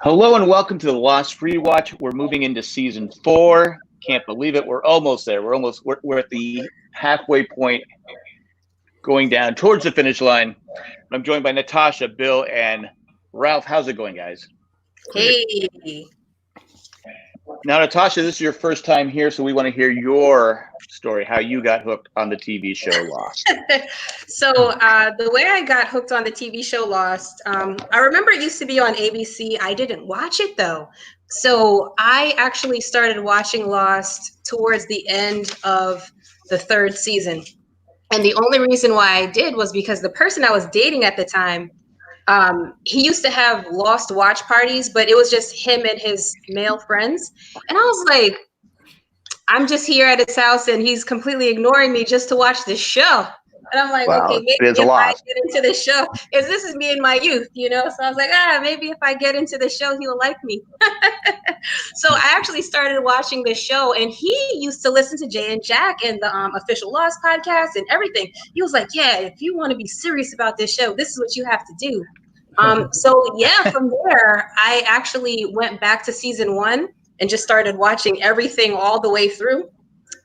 Hello and welcome to the Lost Rewatch. We're moving into season 4. Can't believe it. We're almost there. We're at the halfway point, going down towards the finish line. I'm joined by Natasha, Bill, and Ralph. How's it going, guys? Hey. Now, Natasha, this is your first time here, so we want to hear your story, how you got hooked on the TV show Lost. So the way I got hooked on the TV show Lost, I remember it used to be on ABC. I didn't watch it, though. So I actually started watching Lost towards the end of the 3rd season. And the only reason why I did was because the person I was dating at the time, he used to have Lost watch parties, but it was just him and his male friends. And I was like, I'm just here at his house and he's completely ignoring me just to watch this show. And I'm like, Wow, okay, maybe it is a if lot. I get into this show, because this is me in my youth, you know? So I was like, maybe if I get into the show, he'll like me. So I actually started watching this show, and he used to listen to Jay and Jack and the official Lost podcast and everything. He was like, yeah, if you want to be serious about this show, this is what you have to do. So yeah, from there, I actually went back to season 1 and just started watching everything all the way through.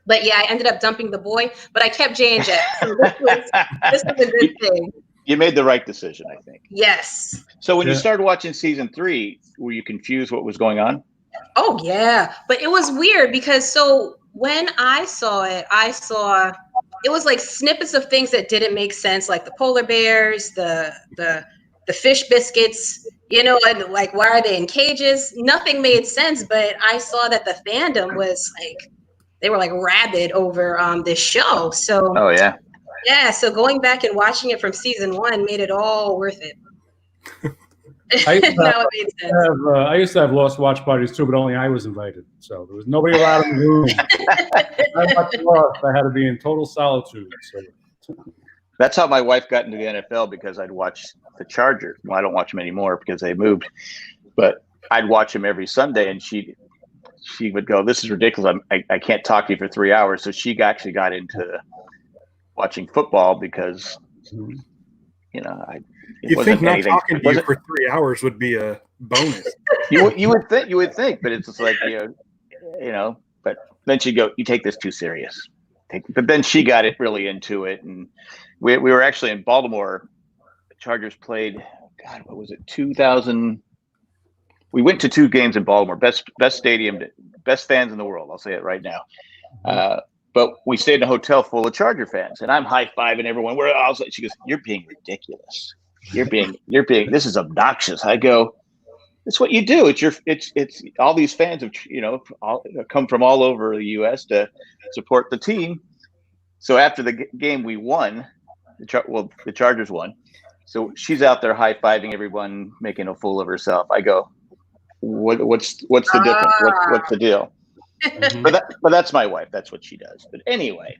But yeah, I ended up dumping the boy, but I kept Jay and Jack. So this was a good thing. You made the right decision, I think. Yes. So when you started watching season 3, were you confused what was going on? Oh yeah, but it was weird because when I saw it was like snippets of things that didn't make sense, like the polar bears, the fish biscuits, you know, and like, why are they in cages? Nothing made sense, but I saw that the fandom was like, they were like rabid over this show. So oh yeah, so going back and watching it from season 1 made it all worth it. I used to have Lost watch parties too, but only I was invited, so there was nobody allowed in the room. I watched Lost. I had to be in total solitude. So that's how my wife got into the NFL, because I'd watch the Chargers. Well, I don't watch them anymore because they moved, but I'd watch them every Sunday, and she would go, "This is ridiculous. I can't talk to you for 3 hours." So she actually got into watching football because, you know, you think not talking to you for 3 hours would be a bonus? You would think, but it's just like, you know. But then she'd go, "You take this too serious." But then she got it really into it, and we were actually in Baltimore. The Chargers played, God, what was it, 2000? We went to 2 games in Baltimore. Best stadium, best fans in the world. I'll say it right now. But we stayed in a hotel full of Charger fans, and I'm high-fiving everyone. She goes, "You're being ridiculous. You're being. This is obnoxious." I go, "It's what you do. It's all these fans have, you know, come from all over the U.S. to support the team." So after the game, we won. The Chargers won. So she's out there high-fiving everyone, making a fool of herself. I go, "What's the difference? What's the deal?" But that's my wife. That's what she does. But anyway,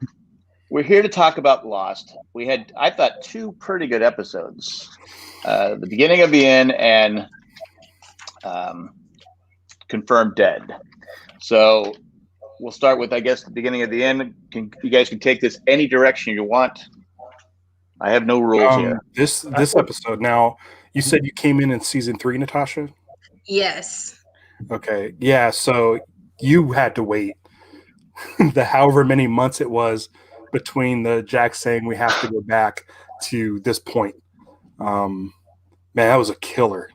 we're here to talk about Lost. We had, I thought, 2 pretty good episodes. The beginning of the end and Confirmed Dead. So we'll start with, I guess, the beginning of the end. You guys can take this any direction you want. I have no rules here. This episode. Now, you said you came in season 3, Natasha? Yes. Okay. Yeah. So you had to wait the however many months it was between the Jack saying we have to go back to this point. Man, that was a killer.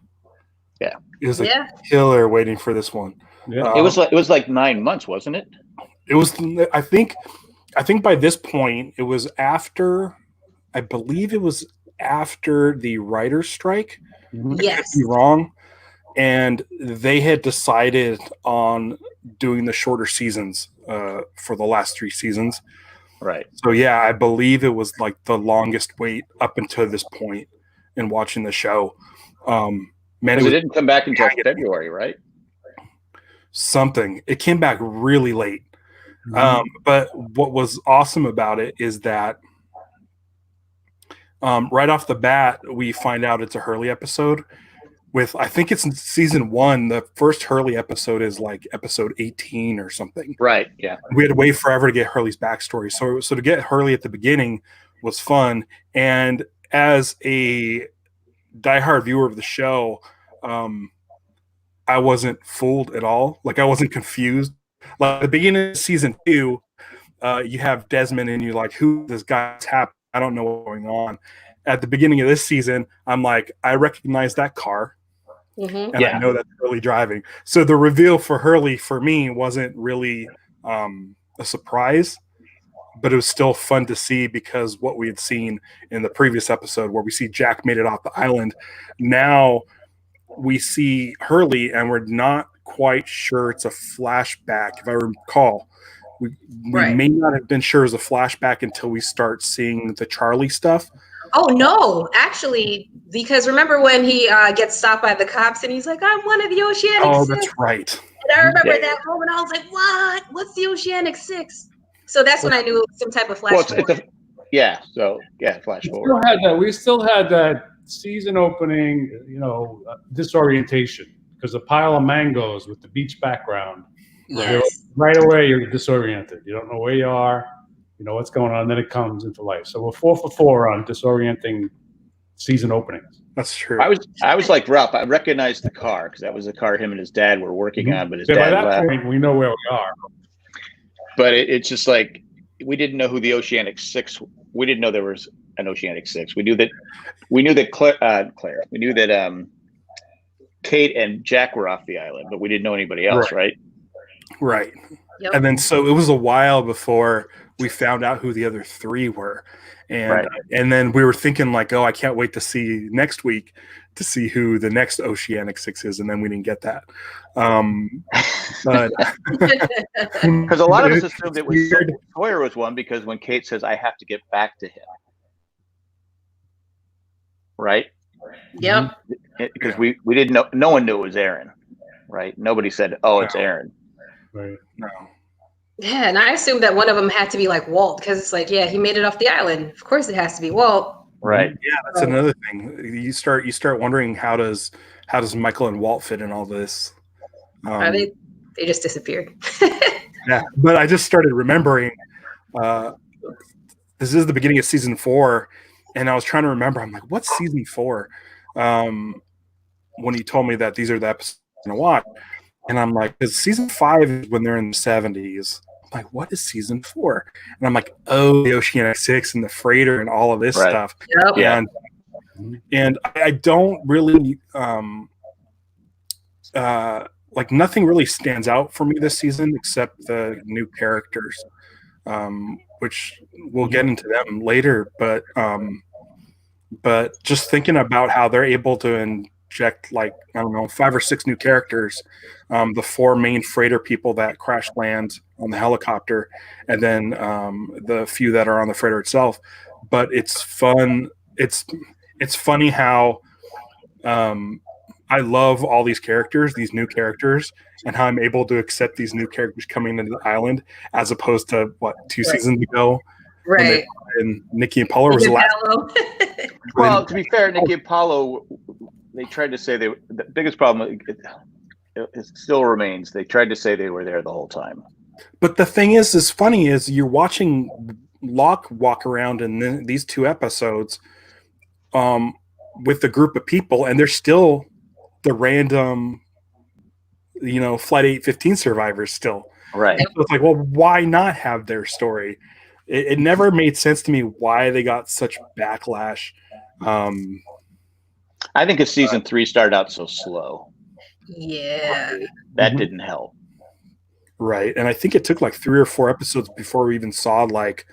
Yeah. It was a killer waiting for this one. Yeah. It was like 9 months, wasn't it? It was. I think by this point it was after. I believe it was after the writer's strike. Yes. I could be wrong. And they had decided on doing the shorter seasons for the last 3 seasons. Right. So yeah, I believe it was like the longest wait up until this point in watching the show. Man, it didn't come back until February, right? Something. It came back really late. But what was awesome about it is that right off the bat, we find out it's a Hurley episode. I think it's in season 1. The first Hurley episode is like episode 18 or something. Right. Yeah. We had to wait forever to get Hurley's backstory. So to get Hurley at the beginning was fun. And as a diehard viewer of the show, I wasn't fooled at all. Like I wasn't confused. Like at the beginning of season 2, you have Desmond and you're like, who this guy tapped? I don't know what's going on. At the beginning of this season, I'm like, I recognize that car. Mm-hmm. And I know that's Hurley driving. So the reveal for Hurley for me wasn't really a surprise, but it was still fun to see because what we had seen in the previous episode where we see Jack made it off the island. Now we see Hurley and we're not quite sure it's a flashback. If I recall, we may not have been sure it was a flashback until we start seeing the Charlie stuff. Oh no, actually, because remember when he gets stopped by the cops and he's like, "I'm one of the Oceanic Oh, Six." that's right. And I remember that moment. I was like, "What? What's the Oceanic Six?" So that's when I knew it was some type of flash forward. Flash forward. We still had that season opening, disorientation because a pile of mangoes with the beach background. Yes. Right away, you're disoriented. You don't know where you are. You know what's going on. Then it comes into life. So we're 4 for 4 on disorienting season openings. That's true. I was like Ralph. I recognized the car because that was the car him and his dad were working on, but his dad by that left. point, we know where we are. But it's just like we didn't know who the Oceanic Six. We didn't know there was an Oceanic Six. We knew that Claire. We knew that Kate and Jack were off the island, but we didn't know anybody else, right? Right. Yep. And then so it was a while before we found out who the other 3 were. And then we were thinking like, oh, I can't wait to see next week to see who the next Oceanic Six is. And then we didn't get that. But because a lot of us assumed it was Sawyer was one because when Kate says, I have to get back to him. Right? Yep. Because we didn't know, no one knew it was Aaron. Right? Nobody said, oh, it's Aaron. Right. No. Yeah, and I assumed that one of them had to be like Walt because it's like, yeah, he made it off the island. Of course, it has to be Walt. Right. Yeah, that's another thing. You start wondering how does Michael and Walt fit in all this? They just disappeared. Yeah, but I just started remembering. This is the beginning of season 4, and I was trying to remember. I'm like, what's season 4? When he told me that these are the episodes I'm gonna watch. And I'm like, because season 5 is when they're in the 70s. I'm like, what is season 4? And I'm like, oh, the Oceanic Six and the freighter and all of this stuff. Yep. And I don't really like nothing really stands out for me this season except the new characters, which we'll get into them later. But just thinking about how they're able to inject like, I don't know, 5 or 6 new characters, the 4 main freighter people that crash land on the helicopter, and then the few that are on the freighter itself. But it's fun. It's funny how I love all these characters, these new characters, and how I'm able to accept these new characters coming into the island as opposed to 2 seasons ago. Right. And Nikki and Paula was the last. Well, to be fair, Nikki and Paulo, they tried to say the biggest problem it still remains. They tried to say they were there the whole time. But the thing is funny is you're watching Locke walk around in these 2 episodes with a group of people, and they're still the random, Flight 815 survivors still. Right. So it's like, well, why not have their story? It never made sense to me why they got such backlash. I think it's season 3 started out so slow. Yeah. That didn't help. Right. And I think it took like 3 or 4 episodes before we even saw like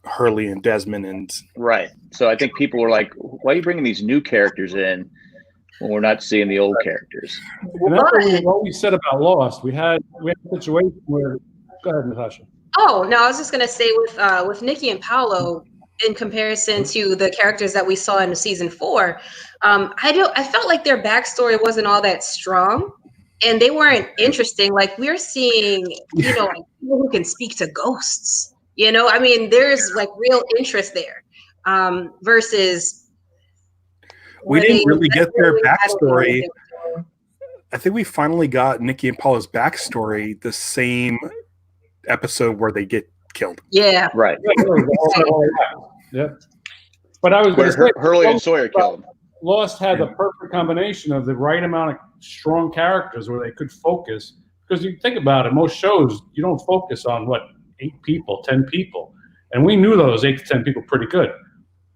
Hurley and Desmond and right. So I think people were like, why are you bringing these new characters in when we're not seeing the old characters? And that's what we said about Lost. We had a situation where go ahead, Natasha. Oh, no, I was just gonna say with Nikki and Paolo, in comparison to the characters that we saw in season 4, I felt like their backstory wasn't all that strong, and they weren't interesting. Like we're seeing, like people who can speak to ghosts. I mean, there's like real interest there, versus we didn't really get their backstory. I think we finally got Nikki and Paula's backstory the same episode where they get killed. Yeah. Right. Yeah. But I was going to say, Hurley and Sawyer killed him. Lost had the perfect combination of the right amount of strong characters where they could focus. Because you think about it, most shows, you don't focus on, 8 people, 10 people. And we knew those 8 to 10 people pretty good.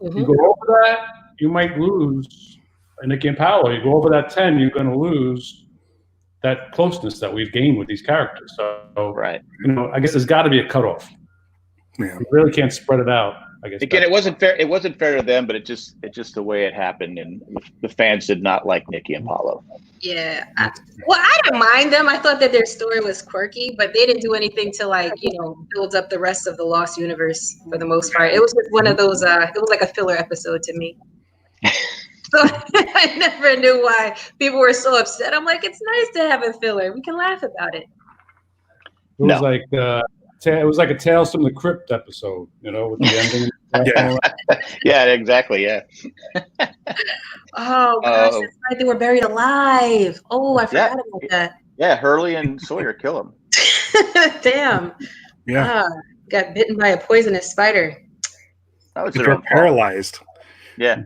Mm-hmm. You go over that, you might lose Nikki and Paolo. You go over that 10, you're going to lose that closeness that we've gained with these characters. So, right. I guess there's got to be a cutoff. Yeah. You really can't spread it out. I guess again, it wasn't fair. It wasn't fair to them, but it's just the way it happened, and the fans did not like Nikki and Paolo. Yeah. I didn't mind them. I thought that their story was quirky, but they didn't do anything to build up the rest of the Lost universe for the most part. It was just one of those. It was like a filler episode to me. So I never knew why people were so upset. I'm like, it's nice to have a filler. We can laugh about it. It was like it was like a Tales from the Crypt episode, with the ending. Yeah, exactly. Yeah. Oh gosh, that's right. They were buried alive. Oh, I forgot about that. Yeah, Hurley and Sawyer kill him. Damn. Yeah. Got bitten by a poisonous spider. They're paralyzed. Yeah.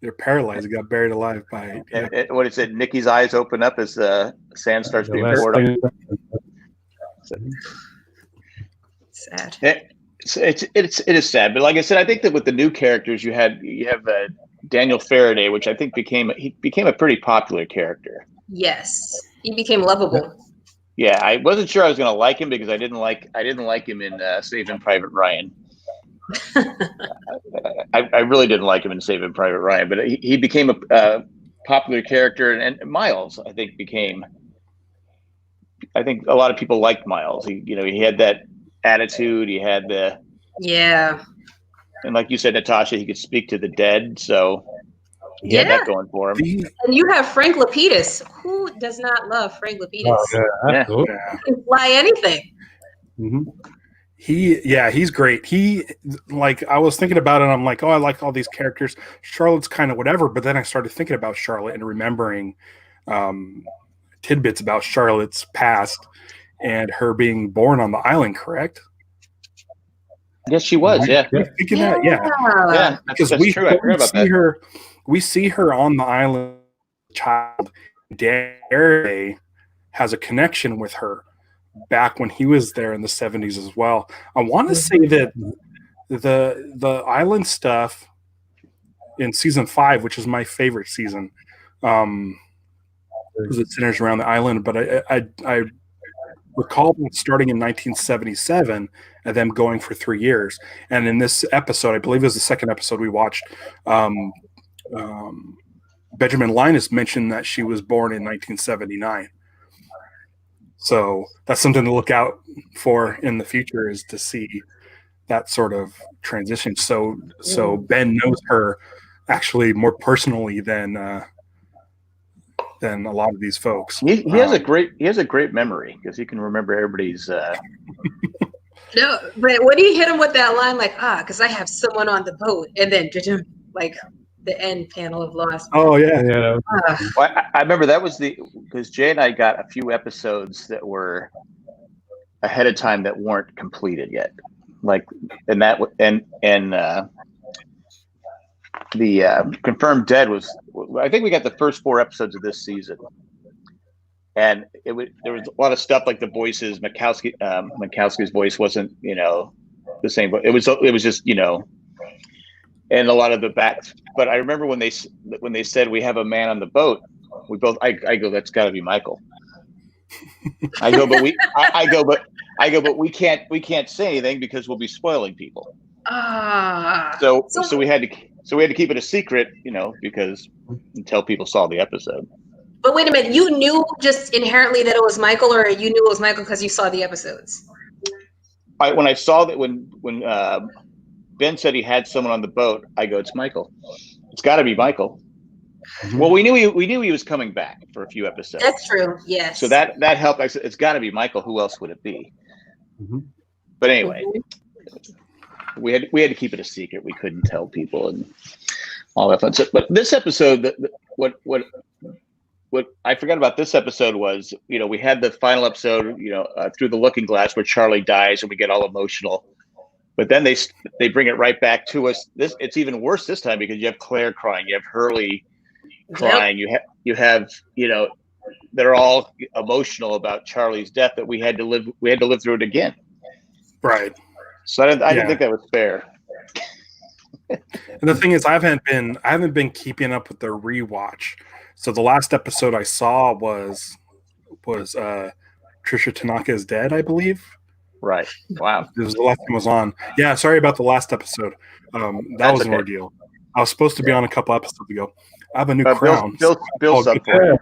They're paralyzed. They got buried alive by. Yeah. What it said, Nikki's eyes open up as the sand starts being poured up. Sad. It is sad, but like I said, I think that with the new characters, you have Daniel Faraday, which I think became a pretty popular character. Yes, he became lovable. Yeah, I wasn't sure I was going to like him because I didn't like him in Saving Private Ryan. I really didn't like him in Saving Private Ryan, but he became a popular character, and Miles, I think a lot of people liked Miles. He had that attitude. He had and like you said, Natasha, he could speak to the dead, so he had that going for him. And you have Frank Lapidus. Who does not love Frank Lapidus? Oh, yeah. Cool. He can fly anything. Mm-hmm. He's great. I was thinking about it, and I'm like, oh, I like all these characters. Charlotte's kind of whatever, but then I started thinking about Charlotte and remembering tidbits about Charlotte's past and her being born on the island, correct? Yes, she was. Yeah. Thinking that, yeah. Because that's true. I forgot about that. We see her on the island, child. Dare has a connection with her back when he was there in the 70s as well. I want to say that the island stuff in season 5, which is my favorite season, because it centers around the island, but I recall it starting in 1977 and them going for 3 years. And in this episode, I believe it was the second episode we watched, Benjamin Linus mentioned that she was born in 1979. So that's something to look out for in the future, is to see that sort of transition. So Ben knows her actually more personally than a lot of these folks. He has a great memory because he can remember everybody's. No, but when he hit him with that line, because I have someone on the boat, and then like the end panel of Lost. Oh yeah. Well, I remember that was because Jay and I got a few episodes that were ahead of time that weren't completed yet, the Confirmed Dead was. I think we got the first 4 episodes of this season, and there was a lot of stuff like the voices. Mikowski's voice wasn't the same, but it was just and a lot of the backs. But I remember when they said we have a man on the boat, I go, that's got to be Michael. I go, but we can't say anything because we'll be spoiling people. So we had to keep it a secret, because until people saw the episode. But wait a minute, you knew just inherently that it was Michael, or you knew it was Michael because you saw the episodes? When I saw that, when Ben said he had someone on the boat, I go, it's Michael. It's got to be Michael. Mm-hmm. Well, we knew he was coming back for a few episodes. That's true. Yes. So that helped. I said, it's got to be Michael. Who else would it be? Mm-hmm. But anyway, we had to keep it a secret. We couldn't tell people and all that fun stuff. But this episode, what I forgot about this episode was, we had the final episode, Through the Looking Glass, where Charlie dies and we get all emotional. But then they bring it right back to us. It's even worse this time because you have Claire crying, you have Hurley crying, you have they're all emotional about Charlie's death that we had to live through it again. Right. So I didn't think that was fair. And the thing is, I haven't been keeping up with the rewatch. So the last episode I saw was Trisha Tanaka is dead, I believe. Right. Wow. It was the last time I was on. Yeah, sorry about the last episode. That was an ordeal. I was supposed to be on a couple episodes ago. I have a new crown. Bill's up for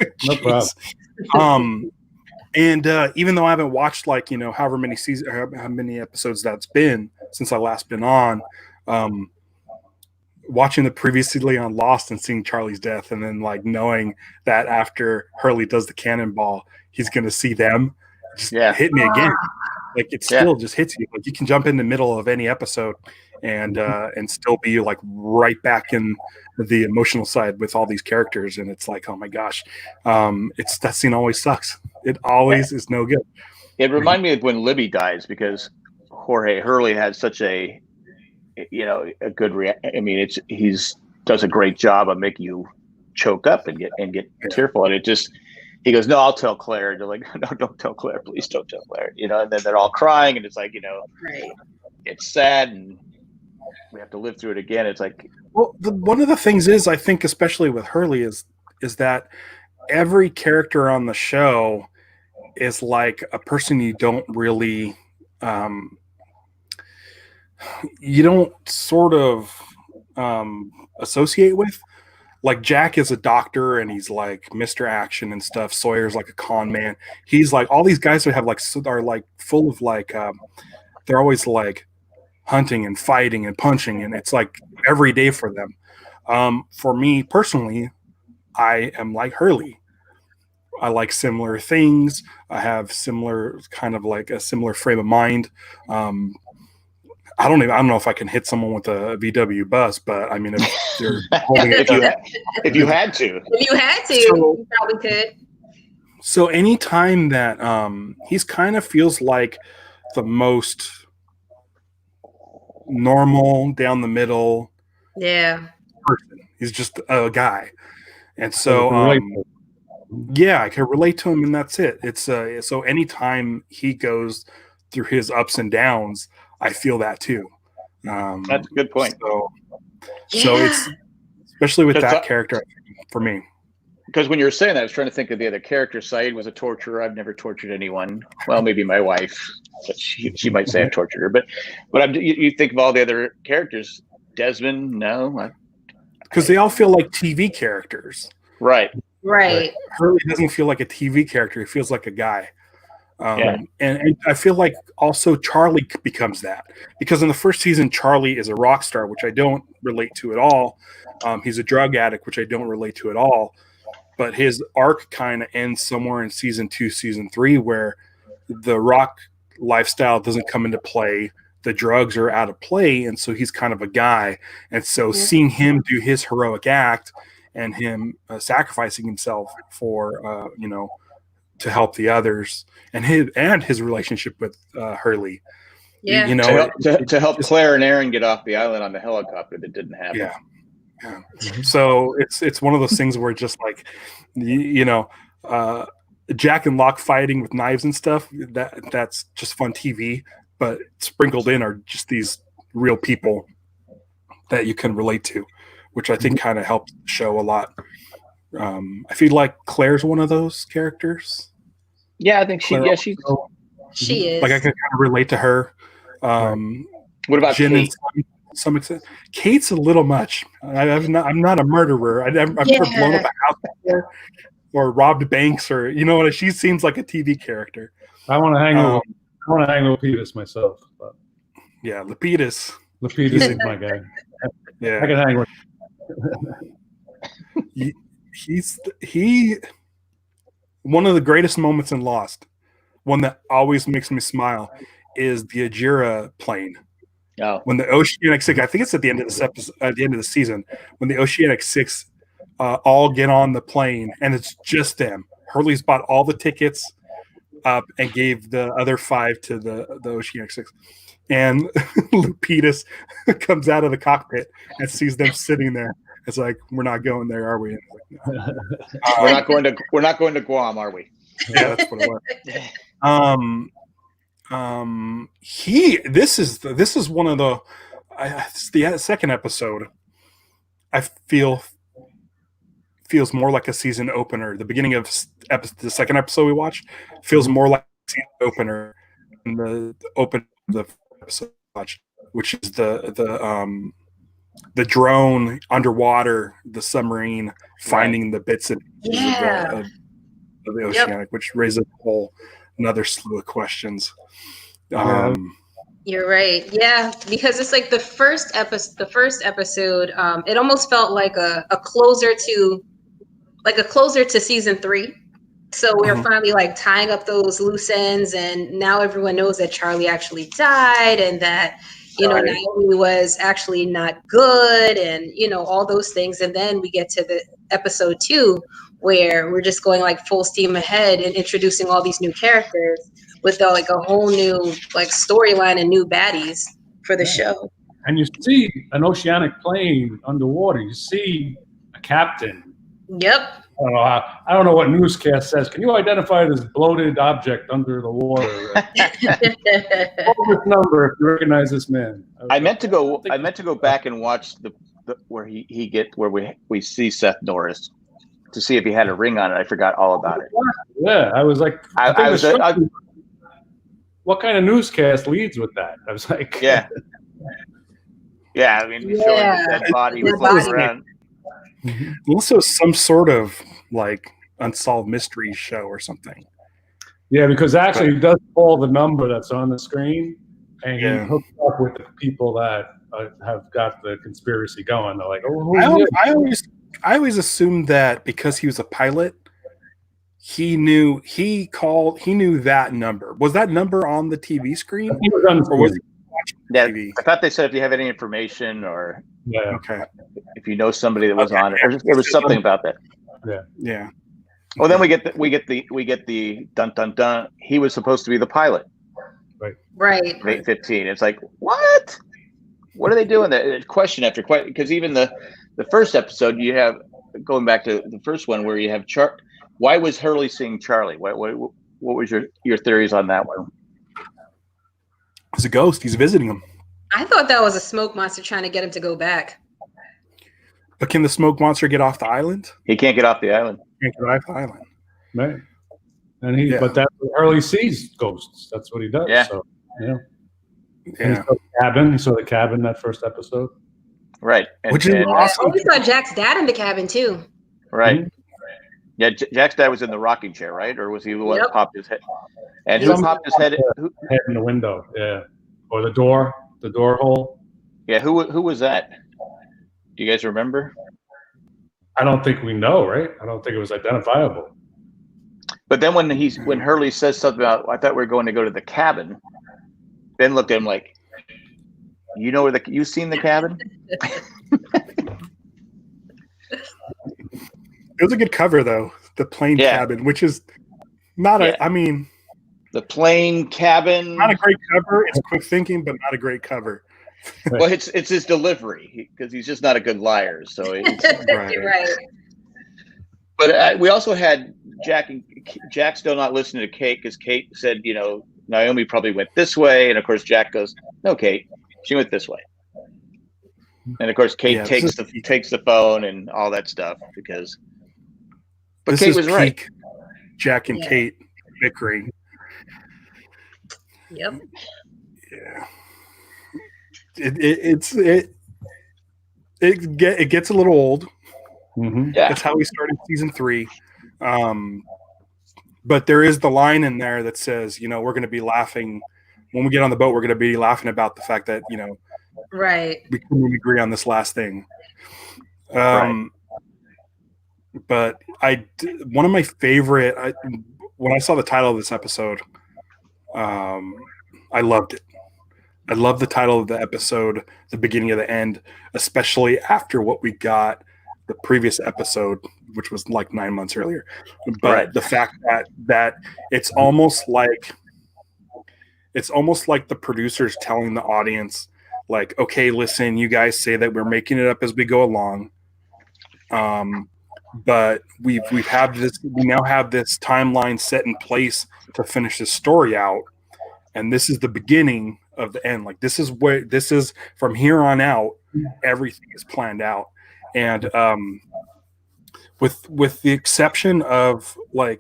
it. No problem. And even though I haven't watched however many seasons, or how many episodes that's been since I last been on, watching the previously on Lost and seeing Charlie's death, and then knowing that after Hurley does the cannonball, he's going to see them, just hit me again. It still just hits you. You can jump in the middle of any episode and still be right back in the emotional side with all these characters, and it's oh my gosh, that scene always sucks. It always is no good. It reminded me of when Libby dies, because Jorge Hurley had such a good he's does a great job of making you choke up and get tearful, and he goes, no, I'll tell Claire. And they're like, no, don't tell Claire, please don't tell Claire. And then they're all crying, and it's right. It's sad, and we have to live through it again. It's one of the things is, I think, especially with Hurley, is that every character on the show is like a person you don't really, associate with. Like Jack is a doctor and he's like Mr. Action and stuff. Sawyer's like a con man. He's like, all these guys that have are full of they're always hunting and fighting and punching, and it's every day for them. For me personally, I am like Hurley. I like similar things. I have similar a similar frame of mind. I don't know if I can hit someone with a VW bus, but I mean, if they're holding it, if you had to, you probably could. So anytime that he's kind of feels like the most normal, down the middle, person. He's just a guy, and so I can relate to him, and that's it. It's so anytime he goes through his ups and downs, I feel that too. That's a good point. So it's especially with that character for me. Because when you were saying that, I was trying to think of the other characters. Saeed was a torturer. I've never tortured anyone. Well, maybe my wife, but she might say I've tortured her. But you think of all the other characters. Desmond, no, because they all feel like TV characters. Right. Hurley doesn't feel like a TV character. He feels like a guy. And I feel like also Charlie becomes that, because in the first season, Charlie is a rock star, which I don't relate to at all. He's a drug addict, which I don't relate to at all. But his arc kind of ends somewhere in season 2, season 3, where the rock lifestyle doesn't come into play. The drugs are out of play. And so he's kind of a guy. And so seeing him do his heroic act and him sacrificing himself for, to help the others, and his relationship with Hurley. Yeah. To help Claire and Aaron get off the island on the helicopter that didn't happen. Yeah. So it's one of those things where just Jack and Locke fighting with knives and stuff, that's just fun TV, but sprinkled in are just these real people that you can relate to, which I think kind of helps the show a lot. I feel like Claire's one of those characters. Yeah, I think she is. I can kind of relate to her. What about Jen Kate? Some extent. Kate's a little much. I'm not a murderer. I've never blown up a house before or robbed banks, or she seems like a TV character. I want to hang with Lapidus myself. But. Yeah, Lapidus is my guy. Yeah, I can hang with. He one of the greatest moments in Lost, one that always makes me smile, is the Ajira plane. Oh. When the Oceanic 6, I think it's at the end of this episode, at the end of the season, when the Oceanic 6 all get on the plane, and it's just them. Hurley's bought all the tickets up and gave the other 5 to the Oceanic 6. and Lupita's comes out of the cockpit and sees them sitting there. It's like, we're not going there, are we? Like, no. We're not going to Guam, are we? Yeah, that's what it was. This is one of the it's the second episode. I feels more like a season opener. The beginning of the second episode we watched feels more like a season opener than the open of the episode we watched, which is the drone underwater, the submarine finding the bits and pieces of the oceanic, which raises a whole another slew of questions. You're right. Yeah, because it's like the first episode, it almost felt like a closer to season 3. So we're finally like tying up those loose ends, and now everyone knows that Charlie actually died, and that Naomi was actually not good, and all those things. And then we get to the episode 2, where we're just going like full steam ahead and introducing all these new characters with like a whole new like storyline and new baddies for the show. And you see an oceanic plane underwater. You see a captain. Yep. I don't know what newscast says. Can you identify this bloated object under the water? Call this number if you recognize this man. I meant to go back and watch the where we see Seth Norris to see if he had a ring on it. I forgot all about it. Yeah, I was like, what kind of newscast leads with that? I was like, yeah. I mean, he's showing the dead body floating around. Also, some sort of like unsolved mystery show or something. Yeah, because actually, he does call the number that's on the screen, and he hooks up with the people that have got the conspiracy going. They're like, "Oh, I always assumed that because he was a pilot, he knew that number. Was that number on the TV screen? Or was it watching TV? I thought they said if you have any information or if you know somebody that was on it, or there was something about that. Yeah. Well, then we get the dun dun dun. He was supposed to be the pilot. Right. 8:15. It's like, what? What are they doing there? Question after question. Because even the first episode, you have, going back to the first one where you have why was Hurley seeing Charlie? What was your theories on that one? He's a ghost. He's visiting him. I thought that was a smoke monster trying to get him to go back. But can the smoke monster get off the island? He can't get off the island. Can't get off the island. Right. And but that's what Hurley sees ghosts. That's what he does. Yeah. So, Yeah. He saw the cabin that first episode. Right. Which is awesome. We saw Jack's dad in the cabin too. Right. Mm-hmm. Yeah, Jack's dad was in the rocking chair, right? Or was he the one that popped his head? And who popped his head? Head in the window, or the door hole. Yeah, who was that? Do you guys remember? I don't think we know, right? I don't think it was identifiable. But then when Hurley says something about, I thought we were going to go to the cabin. Ben looked at him like, you know where you seen the cabin? It was a good cover though, the plane cabin, which is not the plane cabin. Not a great cover. It's quick thinking, but not a great cover. Well, it's his delivery because he's just not a good liar. So right. But we also had Jack still not listening to Kate because Kate said, Naomi probably went this way, and of course Jack goes, "No, Kate, she went this way." And of course Kate takes the phone and all that stuff but Kate was right. Jack and Kate bickering. Yep. Yeah. It gets a little old. Mm-hmm. Yeah. That's how we started season 3. But there is the line in there that says, we're going to be laughing when we get on the boat. We're going to be laughing about the fact that right, we couldn't agree on this last thing. Right. But one of my favorite, when I saw the title of this episode, I loved it. I love the title of the episode, the beginning of the end, especially after what we got the previous episode, which was like 9 months earlier. But the fact that it's almost like It's almost like the producers telling the audience, like, okay, listen, you guys say that we're making it up as we go along. But we now have this timeline set in place to finish this story out, and this is the beginning of the end. Like, this is from here on out, everything is planned out. And with the exception of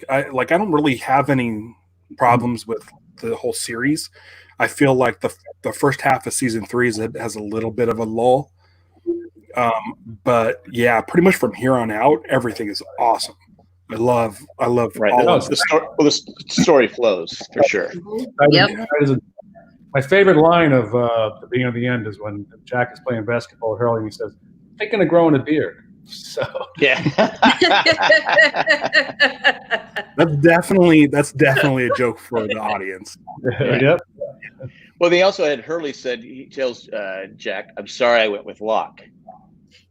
I don't really have any problems with the whole series. I feel like the first half of season 3 has a little bit of a lull. But yeah, pretty much from here on out, everything is awesome. I love right. all of the story flows for sure. Yep. My favorite line of the beginning of the end is when Jack is playing basketball with Hurley and he says, "Thinking of growing a beard." So yeah. that's definitely a joke for the audience. Yep. Well, they also had Hurley said, he tells Jack, "I'm sorry I went with Locke."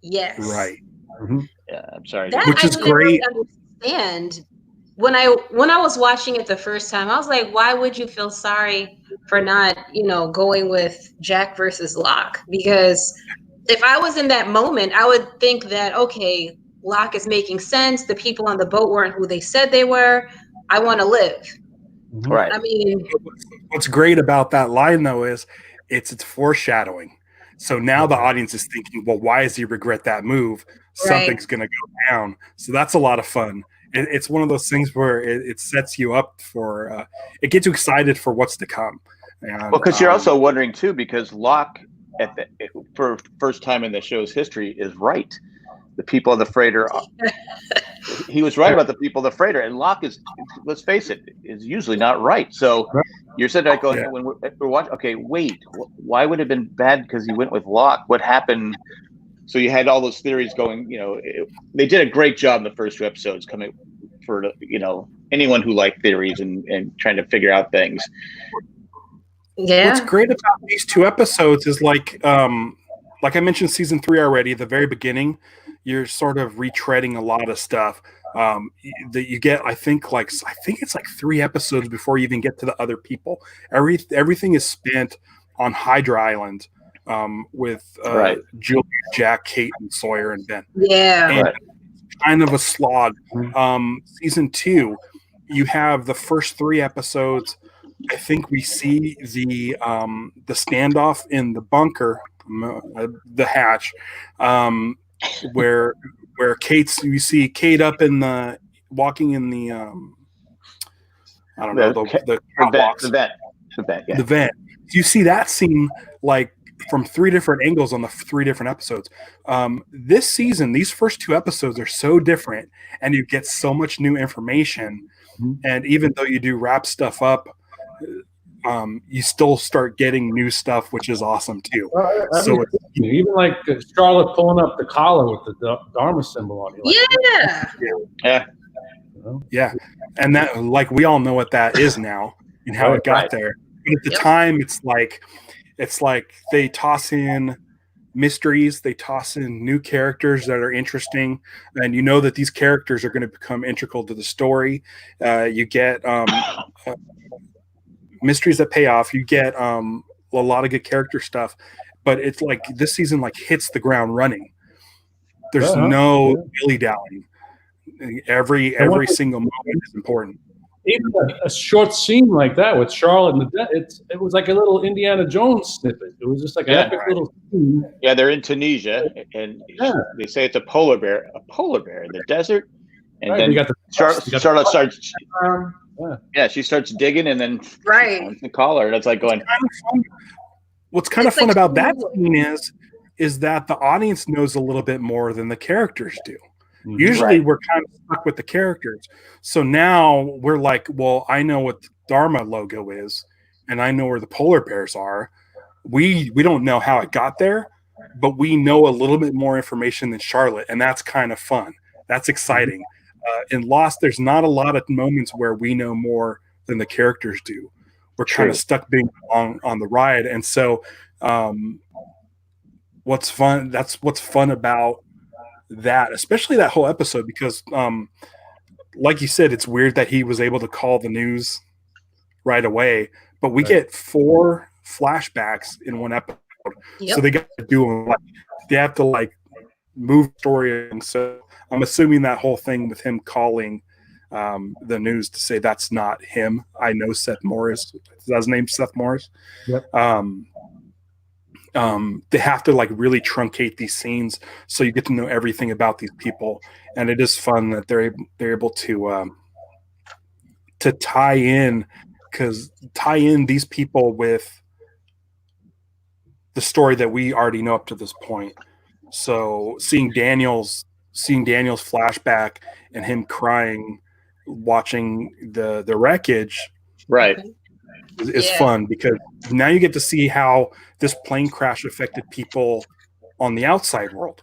Yes. Right. Mm-hmm. Yeah, I'm sorry. That Which is I didn't great. really understand. When I was watching it the first time, I was like, why would you feel sorry for not, going with Jack versus Locke? Because if I was in that moment, I would think that, okay, Locke is making sense. The people on the boat weren't who they said they were. I want to live. Right. I mean, What's great about that line, though, is it's foreshadowing. So now the audience is thinking, well, why does he regret that move? Something's going to go down. So that's a lot of fun. It's one of those things where it sets you up for it gets you excited for what's to come. And, well, because you're also wondering too, because Locke for first time in the show's history is right. The people on the freighter, he was right about the people on the freighter, and Locke is, let's face it, is usually not right. So you're sitting there going, when we're watching, okay, wait, why would it have been bad because he went with Locke? What happened? So you had all those theories going. They did a great job in the first 2 episodes coming for anyone who liked theories and trying to figure out things. Yeah. What's great about these 2 episodes is like I mentioned season 3 already, the very beginning, you're sort of retreading a lot of stuff that you get. I think it's like 3 episodes before you even get to the other people. Everything is spent on Hydra Island with Julia, Jack, Kate, and Sawyer, and Ben. Yeah. And it's kind of a slog. Season 2, you have the first 3 episodes. I think we see the standoff in the bunker, the hatch, where you see Kate up in the walking in the I don't know the vent. You see that scene like from 3 different angles on the 3 different episodes. This season, these first 2 episodes are so different, and you get so much new information. And even though you do wrap stuff up, you still start getting new stuff, which is awesome too. Even like Charlotte pulling up the collar with the Dharma symbol on it. Yeah, and that, like, we all know what that is now and how it got there. But at the time, it's like they toss in mysteries, they toss in new characters that are interesting, and you know that these characters are going to become integral to the story. You get mysteries that pay off. You get a lot of good character stuff, but it's like this season like hits the ground running. There's no dilly-dallying. Every single moment is important. Even a short scene like that with Charlotte and it was like a little Indiana Jones snippet. It was just like an epic little scene. Yeah, they're in Tunisia, and they say it's a polar bear in the desert. And then Charlotte starts. She starts digging, and then the collar, and it's like going. What's kind of fun about that scene is that the audience knows a little bit more than the characters do. Usually we're kind of stuck with the characters. So now we're like, well, I know what the Dharma logo is, and I know where the polar bears are. We don't know how it got there, but we know a little bit more information than Charlotte, and that's kind of fun. That's exciting. In Lost, there's not a lot of moments where we know more than the characters do. We're kind of stuck being on the ride. And so what's fun about that, especially that whole episode, because like you said, it's weird that he was able to call the news right away, but we get 4 flashbacks in one episode. Yep. So they got to do them. They have to like move story. And so I'm assuming that whole thing with him calling the news to say that's not him. I know Seth Morris. Is that his name, Seth Morris? Yep. They have to like really truncate these scenes so you get to know everything about these people, and it is fun that they're able to tie in these people with the story that we already know up to this point. So seeing Daniel's flashback and him crying, watching the wreckage, Right. is fun because now you get to see how this plane crash affected people on the outside world.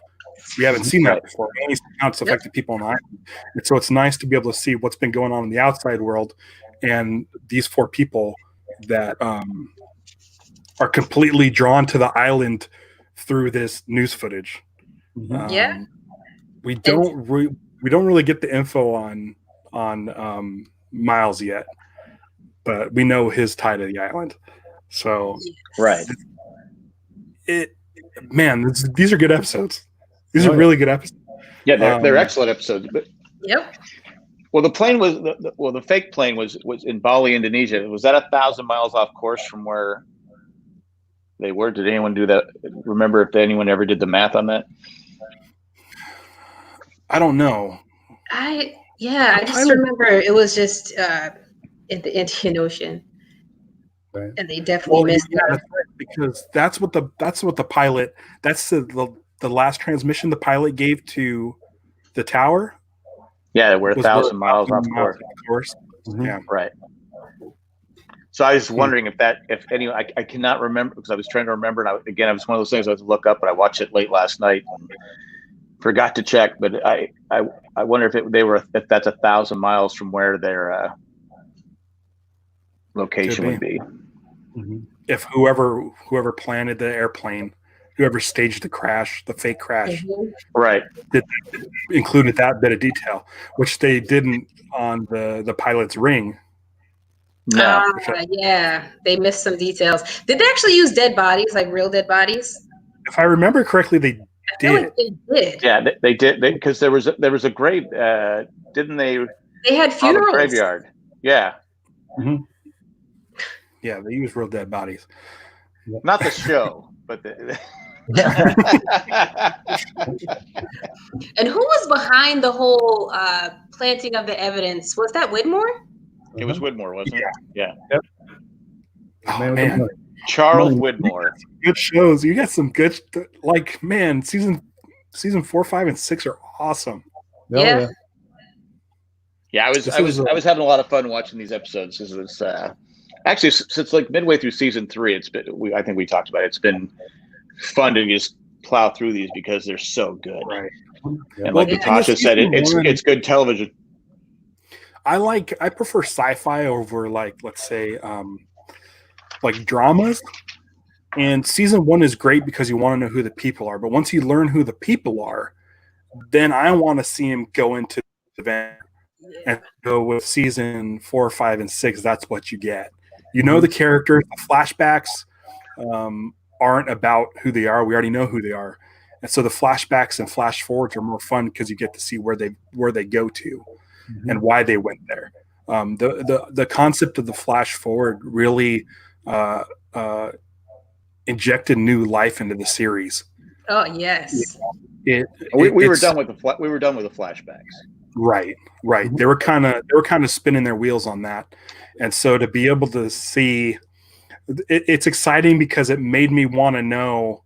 We haven't seen that before. We only see how it's affected people on the island. And so it's nice to be able to see what's been going on in the outside world and these 4 people that are completely drawn to the island through this news footage. We don't really get the info on Miles yet, but we know his tie to the island. So right, these are good episodes. These are really good episodes. Yeah, they're excellent episodes. But well, the plane was the fake plane was in Bali, Indonesia. Was that 1,000 miles off course from where they were? Did anyone do that? Remember if anyone ever did the math on that? I don't know. I just remember it was just in the Indian Ocean, and they definitely missed that because that's what the pilot. That's the last transmission the pilot gave to the tower. Yeah, we're 1,000 miles off course. Mm-hmm. Yeah, right. So I was wondering if anyone, I cannot remember because I was trying to remember. And it was one of those things I had to look up, but I watched it late last night and forgot to check. But I wonder if that's 1,000 miles from where their location would be. Mm-hmm. If whoever planted the airplane, whoever staged the fake crash, right, included that bit of detail, which they didn't on the pilot's ring. No. They missed some details. Did they actually use dead bodies, like real dead bodies? If I remember correctly, they did. Like they did. Yeah, they did because there was a grave. Didn't they? They had funerals. Graveyard. Yeah. Mm-hmm. Yeah, they use real dead bodies. Not the show, but And who was behind the whole planting of the evidence? Was that Whitmore? It was Whitmore, wasn't it? Yeah. Yep. Oh, man. Charles Whitmore. Good shows. You got some good, season 4, 5, and 6 are awesome. Yeah. Yeah, I was having a lot of fun watching these episodes. This is actually since like midway through season 3, I think we talked about it. It's been fun to just plow through these because they're so good. Right. And like Natasha said, it's good television. I prefer sci-fi over let's say dramas. And season 1 is great because you want to know who the people are. But once you learn who the people are, then I want to see him go into the event and go with season 4, 5, and 6. That's what you get. You know the characters. The flashbacks aren't about who they are. We already know who they are. And so the flashbacks and flash forwards are more fun because you get to see where they go to and why they went there. The concept of the flash forward really injected new life into the series. Oh yes. We were done with the flashbacks. Right. They were kind of spinning their wheels on that, and so to be able to see, it's exciting because it made me want to know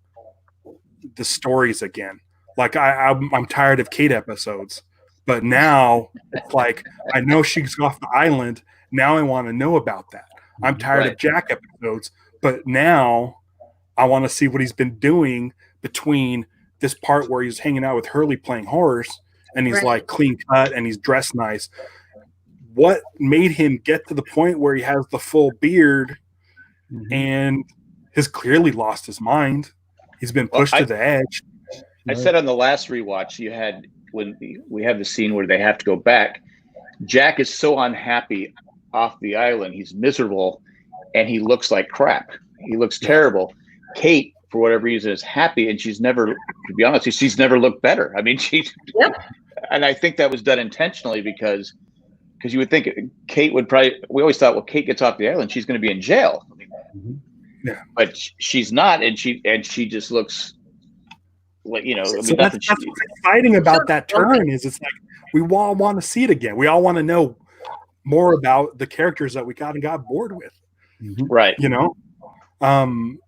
the stories again. Like I'm tired of Kate episodes, but now it's like I know she's off the island. Now I want to know about that. I'm tired of Jack episodes, but now I want to see what he's been doing between this part where he's hanging out with Hurley playing horse and he's like clean cut and he's dressed nice. What made him get to the point where he has the full beard and has clearly lost his mind? He's been pushed to the edge. I said on the last rewatch, when we have the scene where they have to go back, Jack is so unhappy off the island. He's miserable. and he looks like crap. He looks terrible. Kate, for whatever reason, is happy, and she's never, to be honest, she's never looked better. I mean, and I think that was done intentionally because you would think Kate would probably. We always thought, well, Kate gets off the island, she's going to be in jail. I mean, but she's not, and she just looks like, you know. I mean, that's what's exciting about that turn is it's like we all want to see it again. We all want to know more about the characters that we got bored with, right? You know, and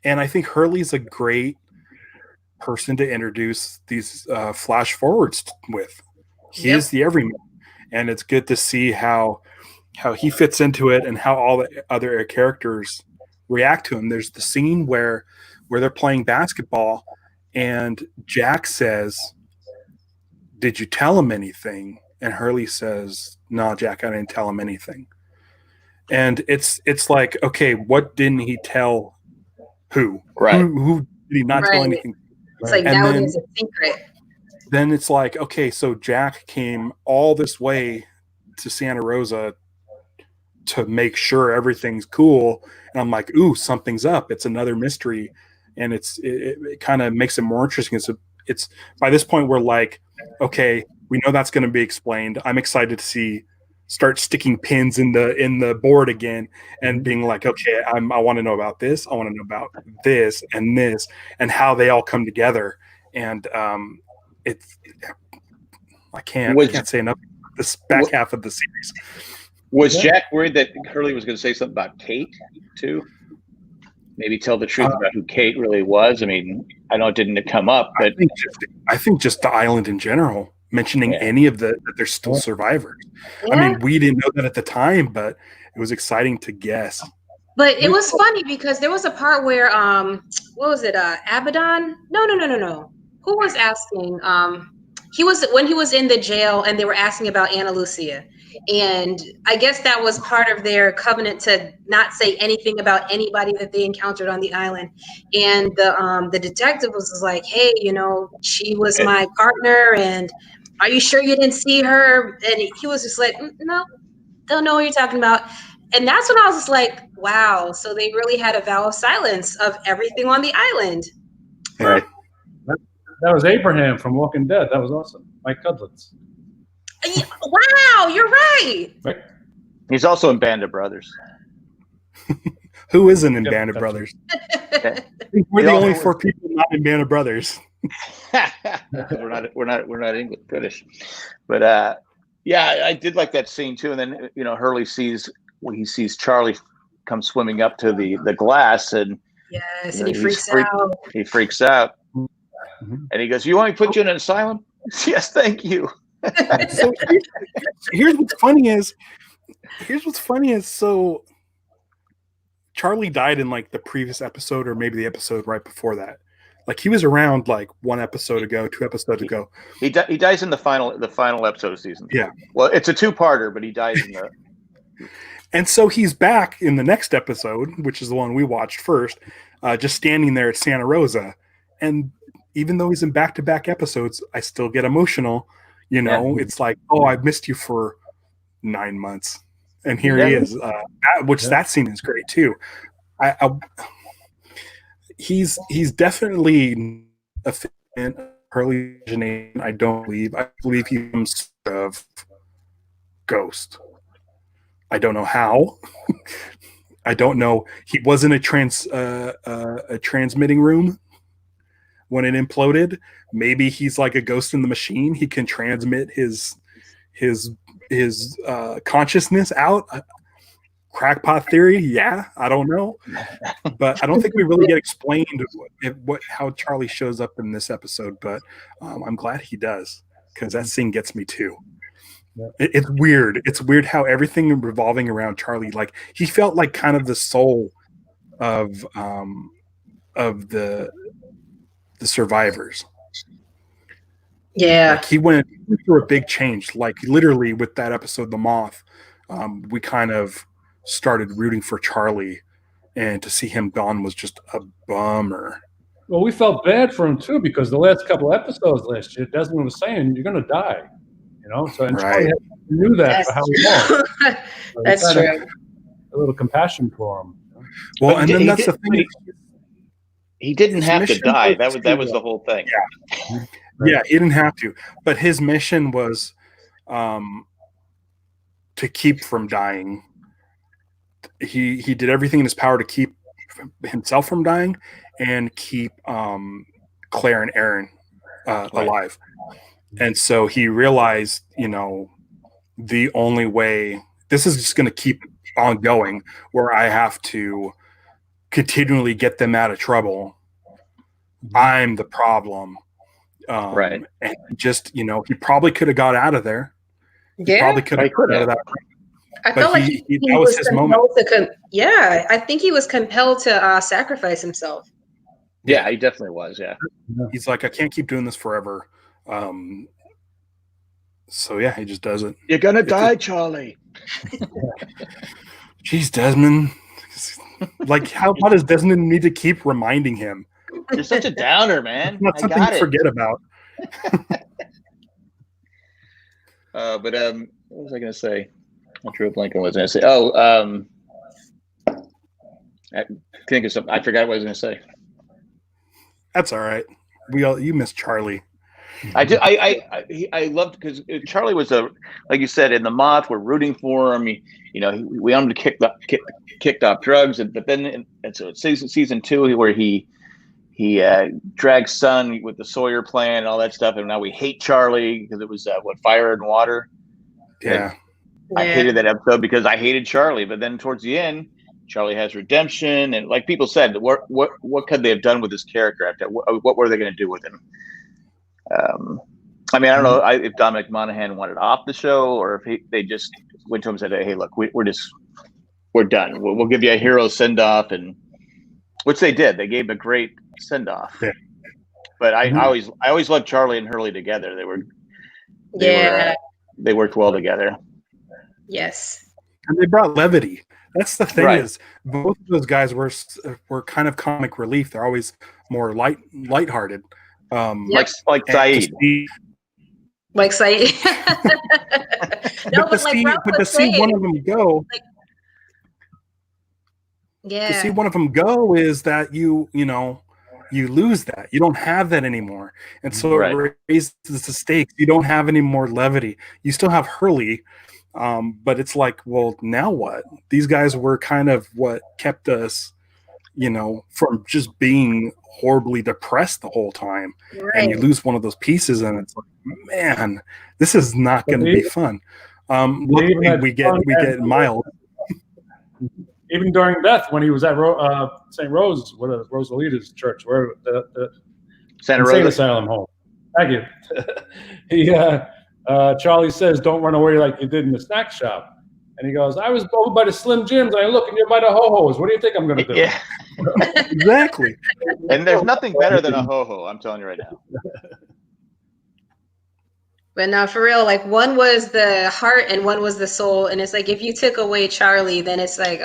I think Hurley's a great person to introduce these flash forwards with. He is the everyman, and it's good to see how he fits into it and how all the other characters react to him. There's the scene where they're playing basketball, and Jack says, "Did you tell him anything?" And Hurley says, "No, Jack, I didn't tell him anything." And it's like, okay, what didn't he tell who? Right. Who did he not tell anything? It's like, now it is a secret. Then it's like, okay, so Jack came all this way to Santa Rosa to make sure everything's cool. And I'm like, ooh, something's up. It's another mystery. And it kind of makes it more interesting. It's by this point, we're like, okay, we know that's going to be explained. I'm excited to start sticking pins in the board again and being like, okay, I want to know about this. I want to know about this and how they all come together. And I can't say enough about this back half of the series. Was Jack worried that Hurley was going to say something about Kate too? Maybe tell the truth about who Kate really was. I mean, I know it didn't come up, but I think just the island in general, mentioning any of that they're still survivors. I mean, we didn't know that at the time, but it was exciting to guess. But it was funny because there was a part where what was it? Abaddon? No. Who was asking? When he was in the jail and they were asking about Ana Lucia. And I guess that was part of their covenant to not say anything about anybody that they encountered on the island. And the detective was like, hey, you know, she was my partner, and are you sure you didn't see her? And he was just like, no, don't know what you're talking about. And that's when I was just like, wow, so they really had a vow of silence of everything on the island. Right. That was Abraham from Walking Dead. That was awesome. Mike Cudlitz. Wow, you're right. He's also in Band of Brothers. Who isn't in Band of Brothers? We're the only 4 people not in Band of Brothers. we're not English, British, but yeah, I did like that scene too. And then, you know, Hurley sees Charlie come swimming up to the glass, and and he freaks out. He freaks out, and he goes, "You want me to put you in an asylum?" Yes, thank you. So here's what's funny is so Charlie died in like the previous episode, or maybe the episode right before that. Like he was around like 1 episode ago, 2 episodes ago. He dies in the final episode of season 3. Yeah. Well, it's a 2-parter, but he dies in the. And so he's back in the next episode, which is the one we watched first, just standing there at Santa Rosa. And even though he's in back-to-back episodes, I still get emotional. You know, It's like, oh, I've missed you for 9 months. And here he is, that scene is great too. He's definitely a fan of Hurley Janine. I believe he's of Ghost. I don't know how. I don't know. He was in a transmitting room when it imploded. Maybe he's like a ghost in the machine. He can transmit his consciousness out. Crackpot theory, I don't know, but I don't think we really get explained how Charlie shows up in this episode. But I'm glad he does, because that scene gets me too. Yeah. It's weird. It's weird how everything revolving around Charlie, like he felt like kind of the soul of the survivors. Yeah, like he went through a big change. Like literally with that episode, The Moth, we kind of started rooting for Charlie, and to see him gone was just a bummer. Well, we felt bad for him too, because the last couple episodes last year, Desmond was saying you're going to die, you know. So and Charlie knew that for how long. That's true. a little compassion for him. Well, But and then that's the thing. He didn't His have to mission die. was That was the whole thing. Yeah. Yeah, he didn't have to. But his mission was to keep from dying. He did everything in his power to keep himself from dying and keep Claire and Aaron alive. And so he realized, the only way this is just going to keep on going, where I have to continually get them out of trouble. I'm the problem. Right. And just, he probably could have got out of there. He probably could have got out of that. I felt like he that was his moment. I think he was compelled to sacrifice himself. Yeah, he definitely was. Yeah. He's like, I can't keep doing this forever. So yeah, he just does it. You're gonna die, Charlie. Jeez, Desmond. Like, why does Desmond need to keep reminding him? You're such a downer, man. It's not something to forget about. But what was I gonna say? I drew a blank on what I was gonna say. I think of something. I forgot what I was gonna say. That's all right. You miss Charlie. I loved because Charlie was like you said in the Moth. We're rooting for him. We want him to kicked off drugs, but then so it's season 2 where he drags Sun with the Sawyer plan and all that stuff, and now we hate Charlie because it was Fire and Water. Yeah. I hated that episode because I hated Charlie, but then towards the end, Charlie has redemption, and like people said, what could they have done with this character after? What were they going to do with him? I mean, I don't know if Dominic Monaghan wanted off the show or if they just went to him and said, "Hey, look, we're done. We'll give you a hero send off," and which they did. They gave a great send off. Yeah. But I always loved Charlie and Hurley together. They worked well together. Yes. And they brought levity. That's the thing is both of those guys were kind of comic relief. They're always more lighthearted. Like Saeed. Like Saeed. To see one of them go. Yeah. To see one of them go is that you lose that. You don't have that anymore. And so it raises the stakes. You don't have any more levity. You still have Hurley, but it's like, well, now what? These guys were kind of what kept us, from just being horribly depressed the whole time. Right. And you lose one of those pieces, and it's like, man, this is not going to be fun. Luckily, we get Miles. Even during death, when he was at St. Rose, Rosalita's church, where the Santa Rosa Asylum home. Thank you. Charlie says, "Don't run away like you did in the snack shop." And he goes, "I was over by the Slim Jims. I look, and you're by the Ho-Hos. What do you think I'm going to do?" Yeah, exactly. And there's nothing better than a Ho-Ho. I'm telling you right now. But no, for real, like one was the heart and one was the soul. And it's like, if you took away Charlie, then it's like,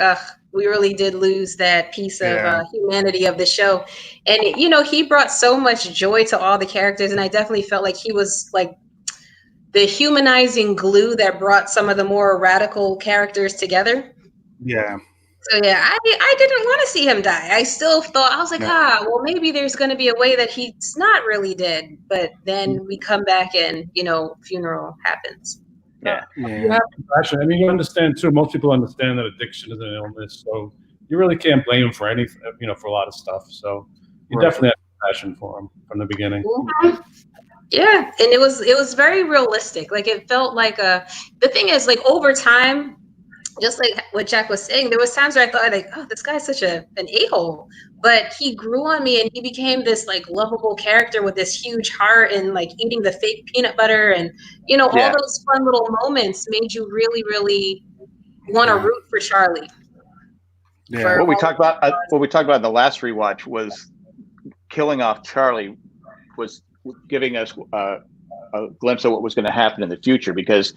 we really did lose that piece of humanity of the show. And, he brought so much joy to all the characters. And I definitely felt like he was like the humanizing glue that brought some of the more radical characters together. Yeah. So yeah, I didn't want to see him die. I still thought, I was like, well, maybe there's going to be a way that he's not really dead. But then we come back and, funeral happens. Yeah. You have compassion. I mean, you understand too. Most people understand that addiction is an illness, so you really can't blame him for anything, for a lot of stuff. So you definitely have compassion for him from the beginning. Mm-hmm. Yeah, and it was very realistic. Like it felt like the thing is, like over time, just like what Jack was saying, there was times where I thought like, oh, this guy's such an a-hole, but he grew on me and he became this like lovable character with this huge heart and like eating the fake peanut butter and all those fun little moments made you really, really want to root for Charlie. Yeah. What we talked about in the last rewatch was killing off Charlie was giving us a glimpse of what was going to happen in the future, because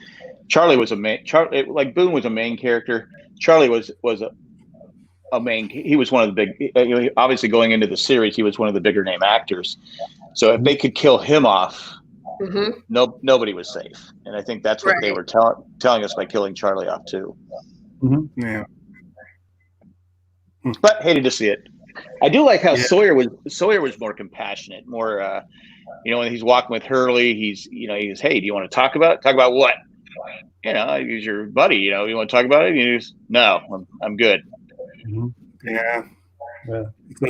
Charlie was like Boone was a main character. Charlie was a main. He was one of the big. Obviously, going into the series, he was one of the bigger name actors. So if they could kill him off, nobody was safe. And I think that's what they were telling us by killing Charlie off too. Mm-hmm. Yeah. but hated to see it. I do like how Sawyer was more compassionate, more when he's walking with Hurley, he's hey, do you want to talk about what? He's your buddy, you want to talk about it? And he goes, no, I'm good. Mm-hmm. Yeah.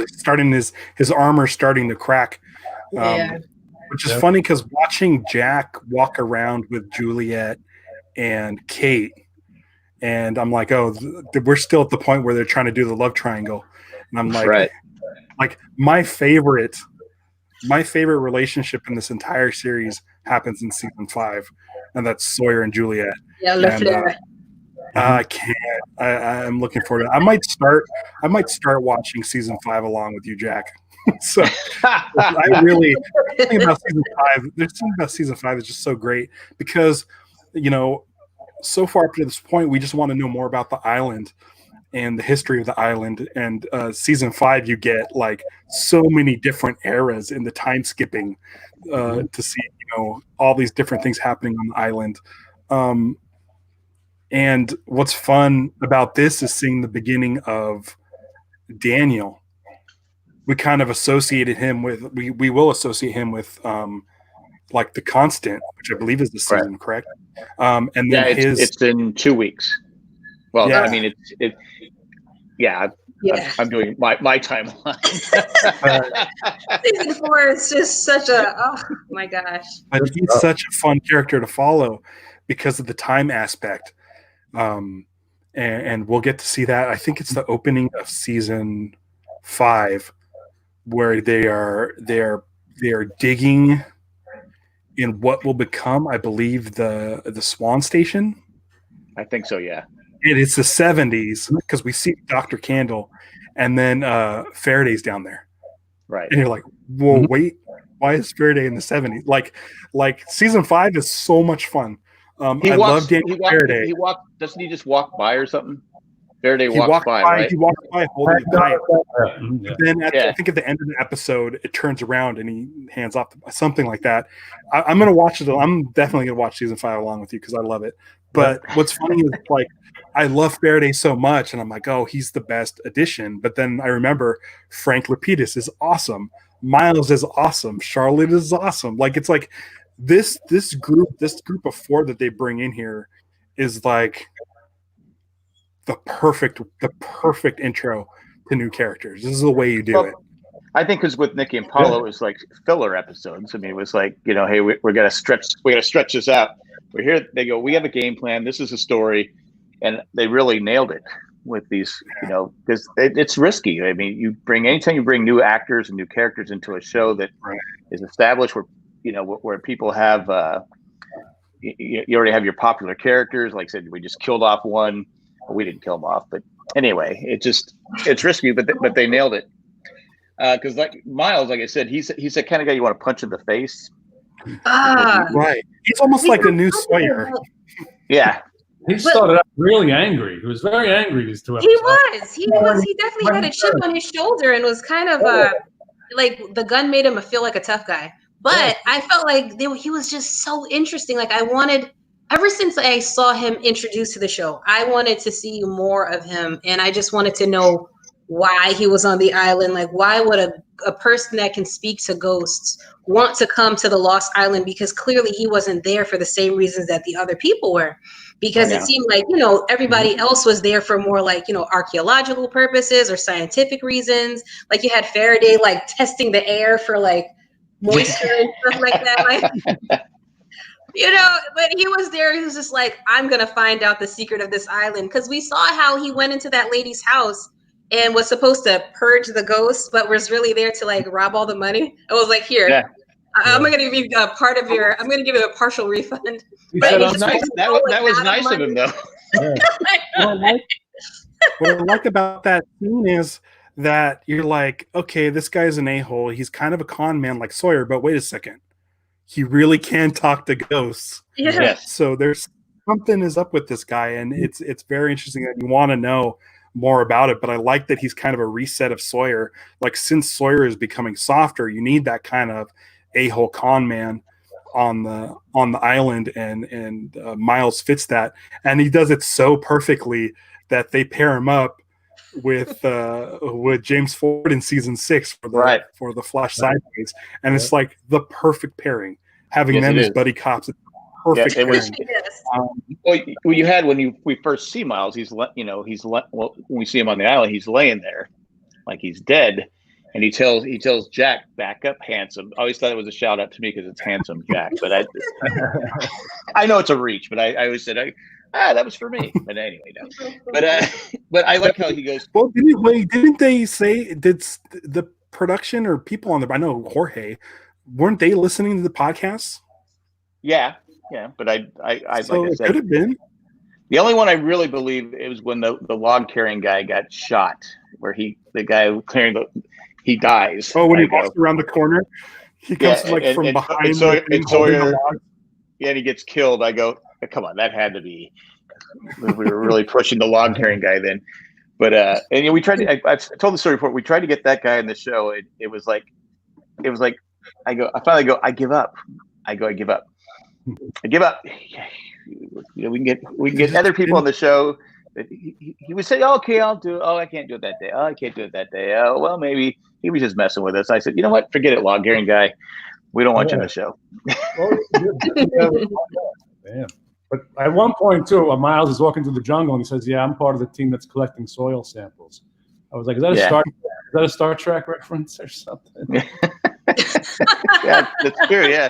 Starting his armor starting to crack. Which is funny because watching Jack walk around with Juliet and Kate, and I'm like, oh, we're still at the point where they're trying to do the love triangle, and I'm like, right. Like my favorite relationship in this entire series happens in season 5, and that's Sawyer and Juliet. Yeah, I can't. I'm looking forward to it. I might start watching season 5 along with you, Jack. So I really think about season 5. There's something about season 5 that's just so great because, so far up to this point, we just want to know more about the island and the history of the island. And season 5, you get like so many different eras in the time skipping to see, all these different things happening on the island. And what's fun about this is seeing the beginning of Daniel. We kind of associated him with, we will associate him with like The Constant, which I believe is the season, right. Correct? And then it's in 2 weeks. Well, yeah. I mean, I'm doing my timeline. Season 4 is just such oh my gosh. But he's such a fun character to follow because of the time aspect. And we'll get to see that. I think it's the opening of season 5 where they are digging in what will become, I believe, the Swan Station. I think so, yeah. And it's the 70s because we see Dr. Candle and then Faraday's down there. Right. And you're like, whoa, wait, why is Faraday in the 70s? Like season 5 is so much fun. I love Daniel Faraday. Doesn't he just walk by or something? Faraday walks by, right? He walks by holding the pipe. Then I think at the end of the episode, it turns around and he hands off something like that. I'm going to watch it. I'm definitely going to watch season 5 along with you because I love it. But what's funny is like, I love Faraday so much, and I'm like, oh, he's the best addition. But then I remember Frank Lapidus is awesome. Miles is awesome. Charlotte is awesome. Like it's like this group of 4 that they bring in here is like the perfect intro to new characters. This is the way you do it. I think because with Nikki and Paulo, it was like filler episodes. I mean, it was like, hey, we're gonna stretch this out. We're here. They go, we have a game plan. This is a story, and they really nailed it with these. Because it's risky. I mean, anytime you bring new actors and new characters into a show that is established, where people have you already have your popular characters. Like I said, we just killed off one. We didn't kill him off, but anyway, it's risky, but they nailed it. Because like Miles, like I said, he's the kind of guy you want to punch in the face. Right. He's almost like a new Sawyer. Yeah. He started out really angry. He was very angry these 2 episodes. He definitely had a chip on his shoulder and was kind of like the gun made him feel like a tough guy. But I felt like he was just so interesting. Like I wanted, ever since I saw him introduced to the show, I wanted to see more of him. And I just wanted to know why he was on the island. Like, why would a person that can speak to ghosts want to come to the Lost Island? Because clearly he wasn't there for the same reasons that the other people were. Because it seemed like, everybody else was there for more like, archaeological purposes or scientific reasons. Like you had Faraday, like testing the air for like moisture and stuff like that. Like, but he was there. He was just like, I'm going to find out the secret of this island. Because we saw how he went into that lady's house and was supposed to purge the ghosts, but was really there to like rob all the money. I was like, here, I'm going to give you a part of your, I'm going to give you a partial refund. That was nice. That was nice of him, though. What I like about that scene is that you're like, okay, this guy's an a-hole. He's kind of a con man like Sawyer, but wait a second. He really can talk to ghosts. Yeah. So there's something is up with this guy, and it's very interesting that you want to know more about it. But I like that he's kind of a reset of Sawyer. Like since Sawyer is becoming softer, you need that kind of a-hole con man on the island, and Miles fits that, and he does it so perfectly that they pair him up with James Ford in season 6 for the Flash Sideways, and it's like the perfect pairing. Having them as buddy cops, it's perfect pairing. Well, you had when we first see Miles, when we see him on the island, he's laying there like he's dead, and he tells Jack, "Back up, handsome." I always thought it was a shout out to me because it's handsome Jack, but I know it's a reach, but I always said that was for me. But anyway, no. But I like how he goes. Well, didn't they say, did the production or people on I know Jorge, weren't they listening to the podcasts? Yeah, but I so like I it said, could have been. The only one I really believe it was when the log carrying guy got shot, where the guy clearing he dies. Oh, when he walks around the corner, he comes from behind. And Sawyer, and he gets killed. I go, come on, that had to be. We were really pushing the log carrying guy then, but and we tried to. I've told the story before. We tried to get that guy in the show. It was like, I finally go. I give up. I give up. We can get other people on the show. He would say, "Okay, I'll do it. Oh, I can't do it that day. Oh, I can't do it that day. Oh, well, maybe he was just messing with us." I said, "You know what? Forget it, log carrying guy. We don't want you on the show." Damn. But at one point too, Miles is walking through the jungle and he says, "Yeah, I'm part of the team that's collecting soil samples." I was like, "Is that a Star Trek reference or something?" Yeah, that's true. Yeah.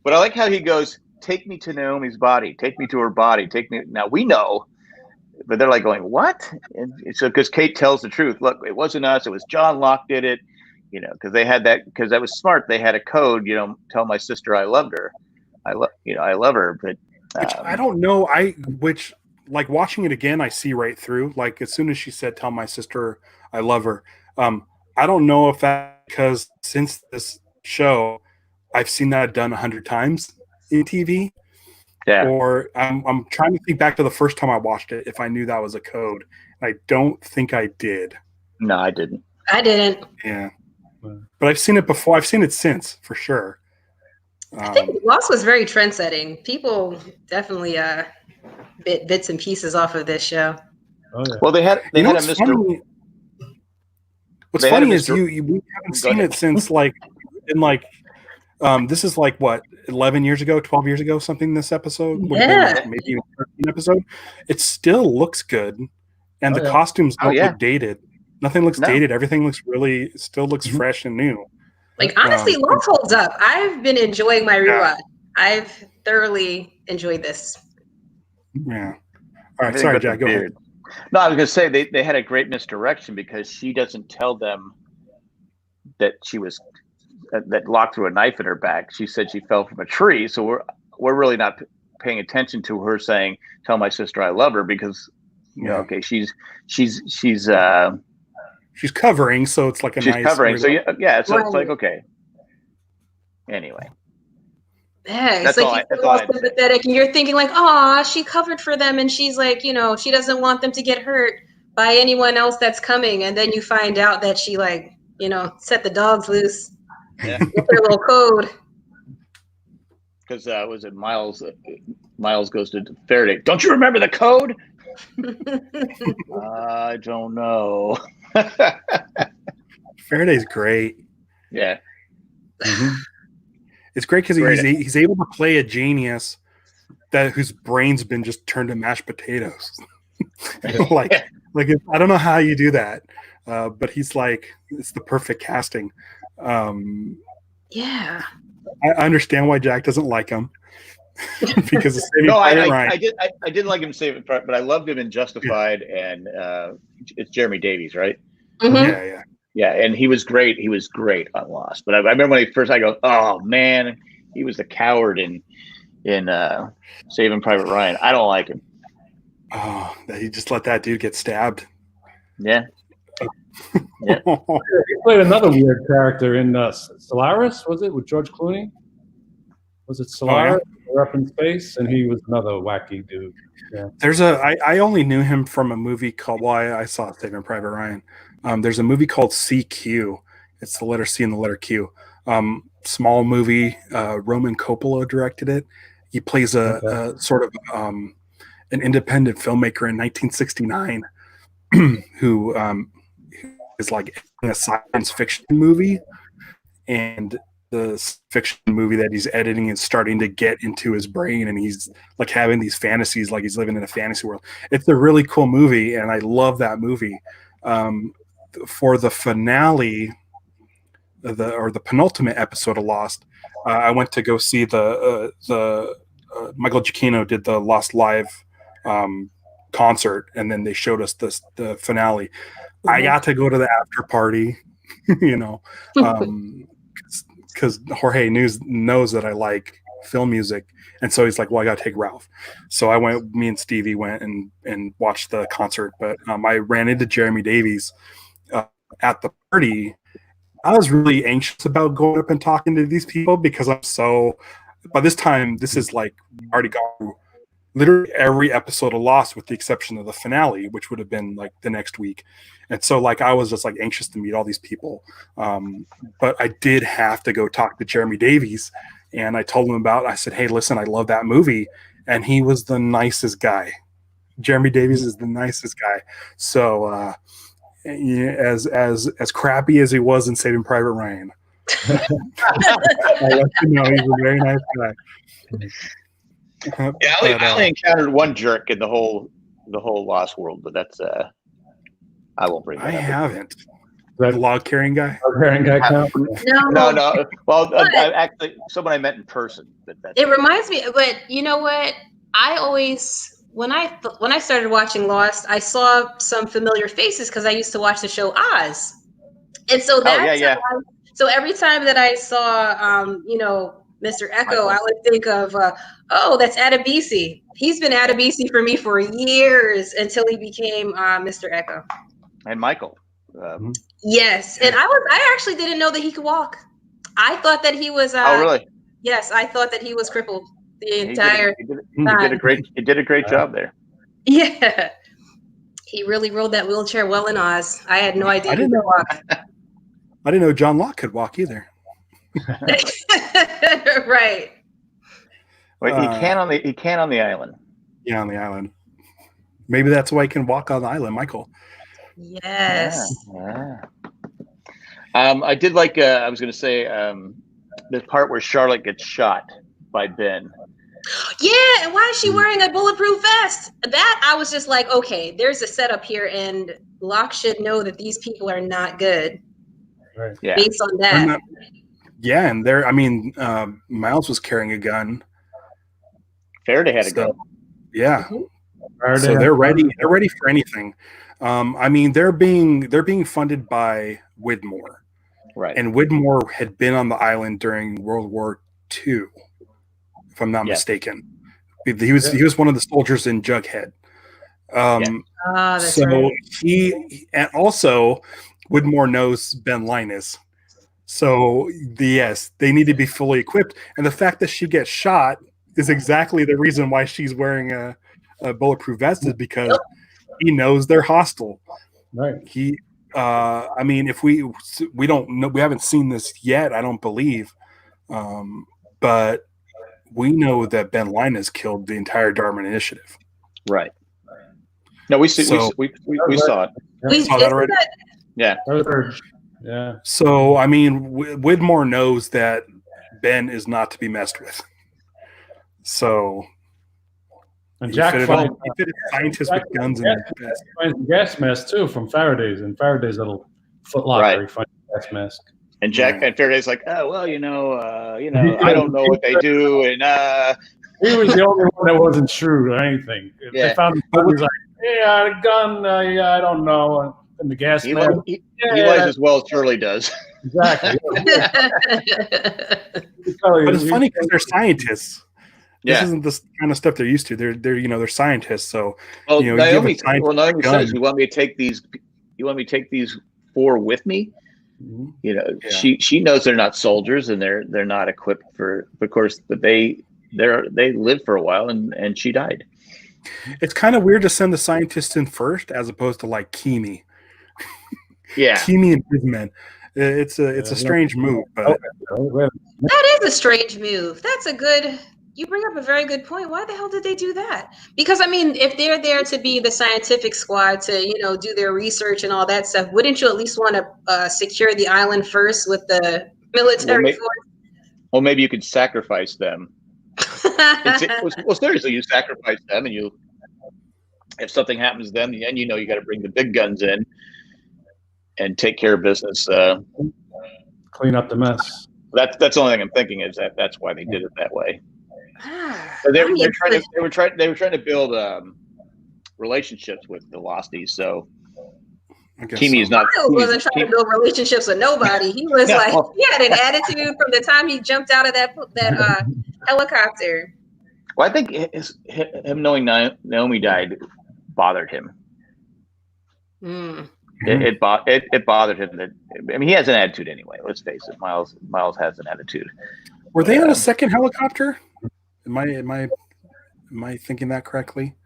But I like how he goes, "Take me to Naomi's body. Take me to her body. Take me." Now we know, but they're like going, "What?" And so because Kate tells the truth. Look, it wasn't us. It was John Locke did it. Because they had that. Because that was smart. They had a code. Tell my sister I loved her. I love her. But which I don't know. Which like watching it again, I see right through. Like as soon as she said, "Tell my sister I love her," I don't know if that because since this show, I've seen that done 100 times in TV. Yeah. Or I'm trying to think back to the first time I watched it, if I knew that was a code. I don't think I did. No, I didn't. Yeah. But I've seen it before. I've seen it since, for sure. I think Lost was very trend-setting. People definitely bits and pieces off of this show. Oh, yeah. Well, they had a Mr. Funny? What's funny is we haven't seen it since this is like what 11 years ago, 12 years ago, something. This episode, maybe even 13 episode. It still looks good, and the costumes don't look dated. Nothing looks dated. Everything still looks fresh and new. Like honestly, Lost holds up. I've been enjoying my rewatch. I've thoroughly enjoyed this. Yeah. All right, sorry, Jack. Go ahead. No, I was going to say they had a great misdirection because she doesn't tell them that she was that Locke threw a knife in her back. She said she fell from a tree. So we're really not paying attention to her saying, "Tell my sister I love her," because okay, she's covering, so it's like she's nice covering. So so it's like okay. Anyway. Yeah, it's like you're all sympathetic, and you're thinking like, "Oh, she covered for them," and she's like, she doesn't want them to get hurt by anyone else that's coming, and then you find out that she set the dogs loose with her little code. Because was it Miles? Miles goes to Faraday. Don't you remember the code? I don't know. Faraday's great. Yeah. Mm-hmm. It's great because he's able to play a genius whose brain's been just turned to mashed potatoes. I don't know how you do that, but he's like, it's the perfect casting. Yeah, I understand why Jack doesn't like him because of Saving Private Ryan. I didn't like him Saving Private, but I loved him in Justified, and it's Jeremy Davies, right? Mm-hmm. Yeah, and he was great. He was great on Lost. But I remember when I go, oh man, he was the coward in Saving Private Ryan. I don't like him. Oh, he just let that dude get stabbed. Yeah. Yeah. He played another weird character in Solaris, was it, with George Clooney? Was it Solaris? We're up in space, and he was another wacky dude. Yeah. I only knew him from a movie called. Well, I saw Saving Private Ryan. There's a movie called CQ. It's the letter C and the letter Q. Small movie. Roman Coppola directed it. He plays a sort of an independent filmmaker in 1969 who is like in a science fiction movie, and the fiction movie that he's editing is starting to get into his brain, and he's like having these fantasies, like he's living in a fantasy world. It's a really cool movie, and I love that movie. For the finale, the penultimate episode of Lost, I went to go see the Michael Giacchino did the Lost Live concert, and then they showed us the finale. I got to go to the after party, you know, because Jorge knows that I like film music, and so he's like, "Well, I got to take Ralph." So I went. Me and Stevie went and watched the concert. But I ran into Jeremy Davies at the party. I was really anxious about going up and talking to these people because I'm so. By this time, this is like already gone through literally every episode of Lost, with the exception of the finale, which would have been like the next week. And so like I was just like anxious to meet all these people. But I did have to go talk to Jeremy Davies, and I told him I said, "Hey, listen, I love that movie." And he was the nicest guy. Jeremy Davies is the nicest guy. So as crappy as he was in Saving Private Ryan, I let you know he's a very nice guy. Yeah, I only encountered one jerk in the whole Lost world, but that's I won't bring that up. I haven't. That log carrying guy? Log carrying guy count? No. Well, actually, someone I met in person. It reminds me, but you know what? I always, when I started watching Lost, I saw some familiar faces because I used to watch the show Oz, and so that's so every time that I saw, Mr. Echo, I would think of, that's Adebisi. He's been Adebisi for me for years until he became Mr. Echo. And Michael. Yes, and I actually didn't know that he could walk. I thought that he was. Oh, really? Yes, I thought that he was crippled the entire time. He did a great job there. Yeah, he really rode that wheelchair well in Oz. I had no idea he could walk. I didn't know John Locke could walk either. Right. Wait, he can on the island. Yeah, on the island. Maybe that's why he can walk on the island, Michael. Yes. Yeah. I did like. I was going to say the part where Charlotte gets shot by Ben. Yeah, and why is she wearing a bulletproof vest? That I was just like, okay, there's a setup here, and Locke should know that these people are not good. Right. Yeah. Based on that. Yeah, and Miles was carrying a gun. Faraday had a gun. Yeah. Mm-hmm. So they're ready. They're ready for anything. They're being funded by Widmore, right? And Widmore had been on the island during World War II, if I'm not mistaken. He was one of the soldiers in Jughead. That's so right. he and also Widmore knows Ben Linus. So yes, they need to be fully equipped, and the fact that she gets shot is exactly the reason why she's wearing a bulletproof vest, is because he knows they're hostile. Right. If we don't know, we haven't seen this yet, I don't believe, but we know that Ben Linus killed the entire Darwin Initiative. Right. No, we saw it. We saw that already. Yeah. Yeah. So Widmore knows that Ben is not to be messed with. So. And Jack finds scientists with guns in their vest. Finds the gas mask too from Faraday's, and Faraday's little footlocker. Right. He finds the gas mask. And and Faraday's like, oh well, I don't know what they do, and he was the only one that wasn't shrewd or anything. Yeah. They found him, he was like, a gun, I don't know, and the gas mask. He lies as well as Shirley does. Exactly. But it's funny because they're scientists. This isn't the kind of stuff they're used to. They're scientists. So Naomi says, "You want me to take these? You want me to take these 4 with me?" Mm-hmm. She knows they're not soldiers and they're not equipped for. Of course, but they lived for a while and she died. It's kind of weird to send the scientists in first as opposed to like Kimi. Yeah, Kimi and his men. It's a strange move, but that is a strange move. That's a good You bring up a very good point. Why the hell did they do that? Because I mean, if they're there to be the scientific squad to, do their research and all that stuff, wouldn't you at least want to secure the island first with the military force? Well, maybe you could sacrifice them. Well, seriously, you sacrifice them, and if something happens to them, then you got to bring the big guns in and take care of business. Clean up the mess. That's the only thing I'm thinking is that's why they did it that way. They were trying to build relationships with the Losties. So Teamy is not. Miles wasn't trying to build relationships with nobody. He was he had an attitude from the time he jumped out of that helicopter. Well, I think him knowing Naomi died bothered him. It bothered him that. I mean, he has an attitude anyway. Let's face it, Miles has an attitude. Were they on a second helicopter? Am I thinking that correctly?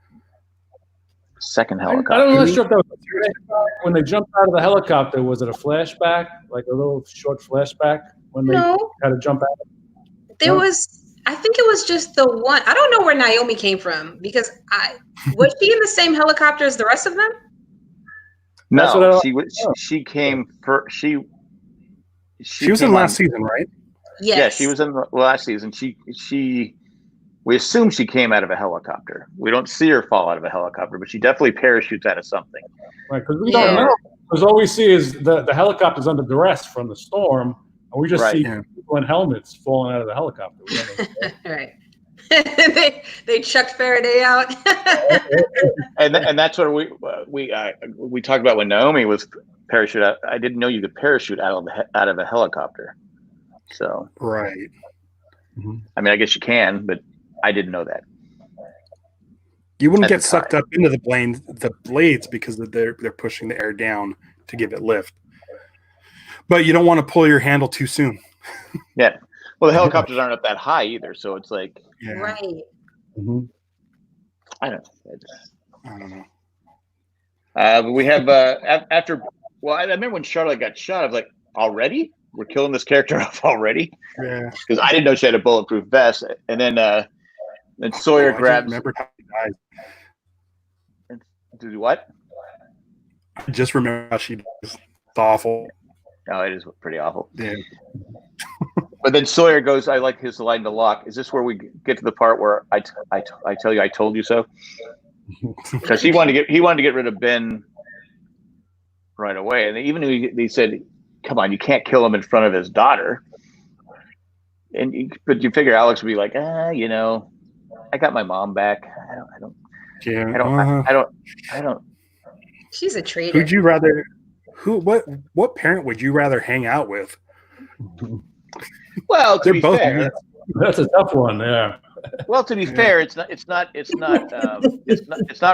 Second helicopter. I don't know if that was when they jumped out of the helicopter. Was it a flashback, like a little short flashback when they had to jump out? There was. I think it was just the one. I don't know where Naomi came from because was she in the same helicopter as the rest of them? No, she came for she was in last season, right? Yes. Yeah, she was in the last season. We assume she came out of a helicopter. We don't see her fall out of a helicopter, but she definitely parachutes out of something. Right, because we don't know. Because all we see is the helicopter's under duress from the storm, and we just see people in helmets falling out of the helicopter. Right. they chucked Faraday out. and that's what we talked about when Naomi was parachute out. I didn't know you could parachute out of a helicopter. So right. I mean, I guess you can, but I didn't know that. You wouldn't get sucked up into the blades because they're pushing the air down to give it lift. But you don't want to pull your handle too soon. Yeah. Well, the helicopters aren't up that high either, so it's like right. Mm-hmm. I don't know. But we have after. Well, I remember when Charlotte got shot. I was like, already? We're killing this character off already? Yeah. Because I didn't know she had a bulletproof vest, and then Sawyer grabs. I remember how she died. Do what? I just remember how she died. It's awful. Oh, it is pretty awful. Yeah. But then Sawyer goes, I like his line to Locke. Is this where we get to the part where I tell you I told you so? Because he wanted to get rid of Ben right away, and even he said, "Come on, you can't kill him in front of his daughter." But you figure Alex would be like, I got my mom back. I don't. She's a traitor. Who'd you rather? What parent would you rather hang out with? Well, to be fair, that's a tough one. Yeah. Well, to be fair, it's not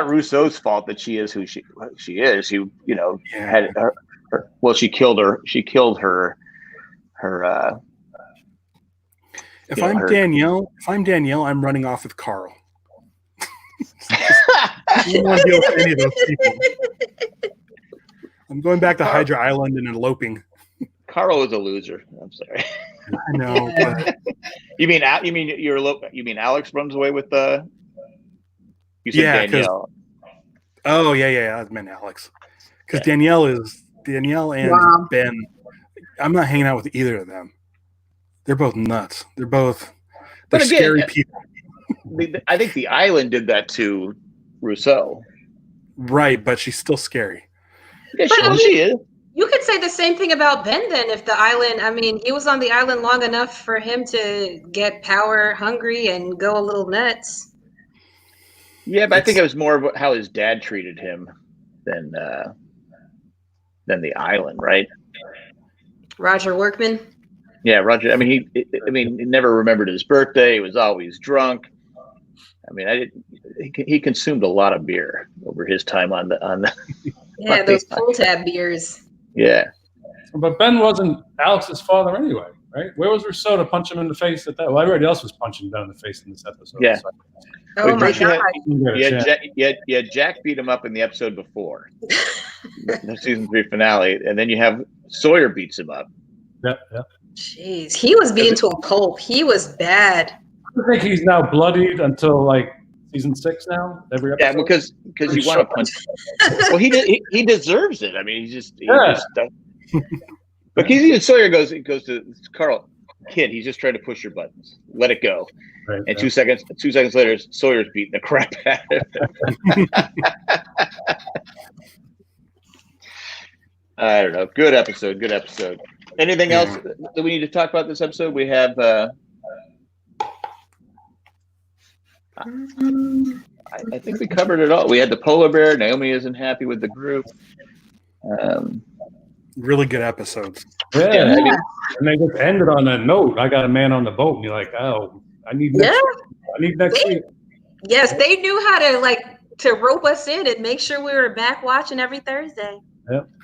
Rousseau's fault that she is who she is. She had her. Well, she killed her. She killed her. If I'm Danielle, I'm running off with Carl. I don't want to deal with any of those people. I'm going back to Hydra Island and eloping. Carl is a loser. I'm sorry. I know. But... You mean Alex runs away with you said Danielle. Oh yeah. I meant Alex. Because Danielle and Ben. I'm not hanging out with either of them. They're both nuts. They're scary people. I think the island did that to Rousseau. Right, but she's still scary. Yeah, she is. You could say the same thing about Ben then. If the island, he was on the island long enough for him to get power hungry and go a little nuts. Yeah, but I think it was more of how his dad treated him than the island, right? Roger Workman. Yeah, Roger. He never remembered his birthday. He was always drunk. He consumed a lot of beer over his time on the. Yeah, those pull tab beers. Yeah. But Ben wasn't Alex's father anyway, right? Where was Rousseau to punch him in the face at that? Well, everybody else was punching Ben in the face in this episode. Yeah. So. Oh my God. Jack beat him up in the episode before the season 3 finale, and then you have Sawyer beats him up. Yeah. Jeez, he was beaten to a pulp. He was bad. I think he's now bloodied until like season 6 now. Every episode. Yeah, because you want to punch. Well, he deserves it. I mean, he just But even Sawyer goes to Carl, kid. He's just trying to push your buttons. Let it go. Right, and 2 seconds later, Sawyer's beating the crap out of him. I don't know. Good episode. Anything else that we need to talk about this episode? We have. I think we covered it all. We had the polar bear. Naomi isn't happy with the group. Really good episodes. Yeah. And they just ended on that note. I got a man on the boat, and you're like, oh, I need next week. Yes, they knew how to rope us in and make sure we were back watching every Thursday.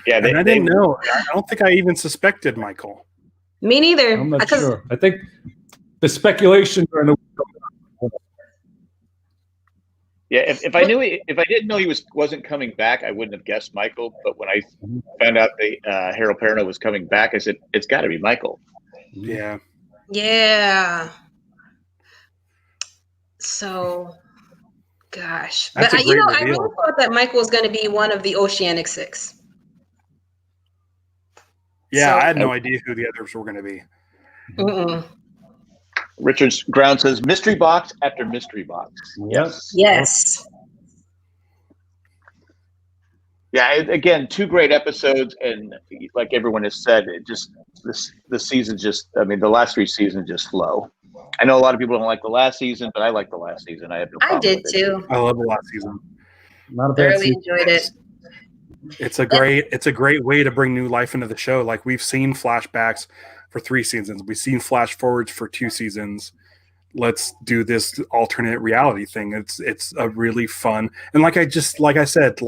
Yeah, I didn't know. I don't think I even suspected Michael. Me neither. I'm not sure. I think the speculation during the if I didn't know he wasn't coming back, I wouldn't have guessed Michael. But when I found out that Harold Perrineau was coming back, I said it's got to be Michael. Yeah. Yeah. So, gosh, but I really thought that Michael was going to be one of the Oceanic Six. Yeah, I had no idea who the others were going to be. Richard Ground says mystery box after mystery box. Yes. Yeah. Again, 2 great episodes, and like everyone has said, it just the season the last 3 seasons just flow. I know a lot of people don't like the last season, but I like the last season. I have no problem. I did too. I love the last season. Not a bad really season. enjoyed it. It's a great way to bring new life into the show. Like, we've seen flashbacks for 3 seasons. We've seen flash forwards for 2 seasons. Let's do this alternate reality thing. It's a really fun, and like I said,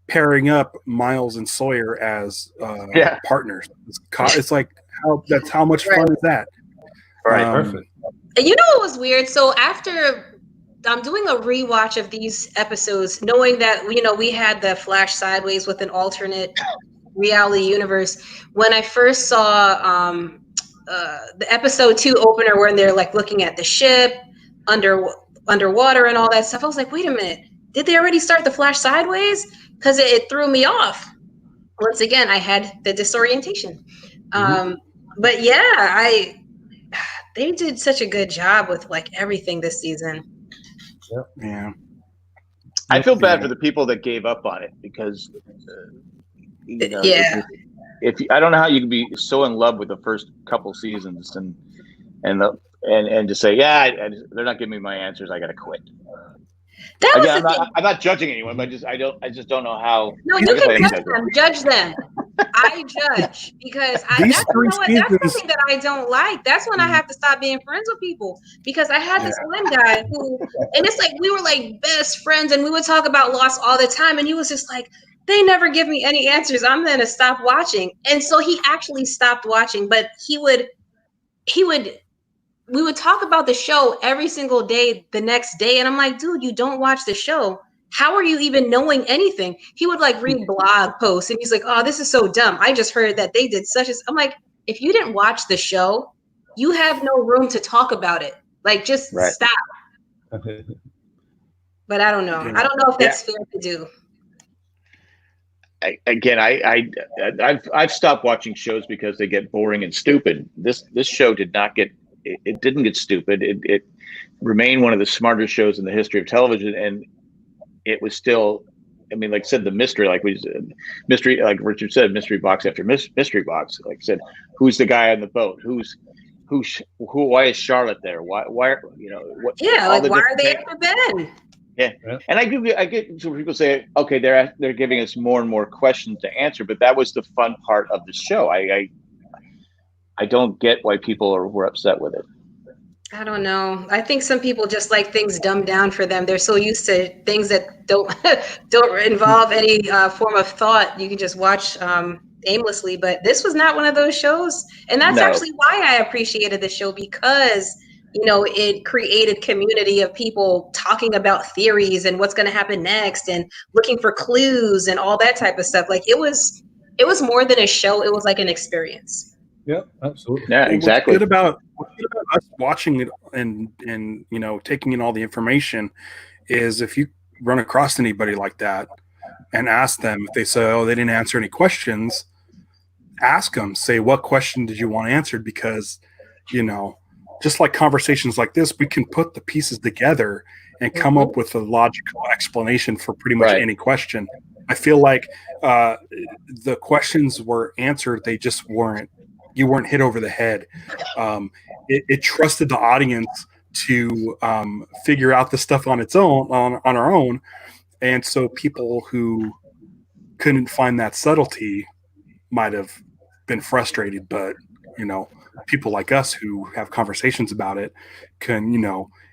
pairing up Miles and Sawyer as partners. It's like how much fun is that? Right. Perfect. And you know what was weird? So after I'm doing a rewatch of these episodes, knowing that we had the flash sideways with an alternate reality universe. When I first saw the episode 2 opener, when they're looking at the ship underwater and all that stuff, I was like, wait a minute, did they already start the flash sideways? Because it threw me off. Once again, I had the disorientation. But yeah, they did such a good job with everything this season. Yeah. I feel bad for the people that gave up on it, because if I don't know how you can be so in love with the first couple seasons and just say, they're not giving me my answers, I got to quit. I'm not judging anyone, but I just don't know how. No, you can judge them. I judge because that's something that I don't like. That's when I have to stop being friends with people, because I had this one guy who, and it's we were best friends, and we would talk about Lost all the time, and he was just like, they never give me any answers, I'm gonna stop watching. And so he actually stopped watching, but we would talk about the show every single day the next day, and I'm like, dude, you don't watch the show. How are you even knowing anything? He would read blog posts, and he's like, oh, this is so dumb. I just heard that they did such as. I'm like, if you didn't watch the show, you have no room to talk about it. Just stop. But I don't know. I don't know if that's fair to do. I've stopped watching shows because they get boring and stupid. This show did not get. It didn't get stupid. It remained one of the smartest shows in the history of television, and it was still, like I said, the mystery, mystery, like Richard said, mystery box after mystery box. Like I said, who's the guy on the boat? Why is Charlotte there? Why what? Yeah, why are they at the bed? Yeah, and I get so people say, okay, they're giving us more and more questions to answer, but that was the fun part of the show. I don't get why people were upset with it. I don't know. I think some people just like things dumbed down for them. They're so used to things that don't involve any form of thought. You can just watch aimlessly. But this was not one of those shows, and that's actually why I appreciated the show, because it created community of people talking about theories and what's going to happen next, and looking for clues and all that type of stuff. It was more than a show. It was like an experience. Yeah, absolutely. Yeah, exactly. What's good about us watching it and taking in all the information is if you run across anybody like that and ask them if they say, oh, they didn't answer any questions, ask them, say, what question did you want answered? Because, just like conversations like this, we can put the pieces together and come up with a logical explanation for pretty much any question. I feel like the questions were answered. They just you weren't hit over the head. It trusted the audience to figure out the stuff on its own, on our own. And so people who couldn't find that subtlety might have been frustrated, but people like us who have conversations about it can,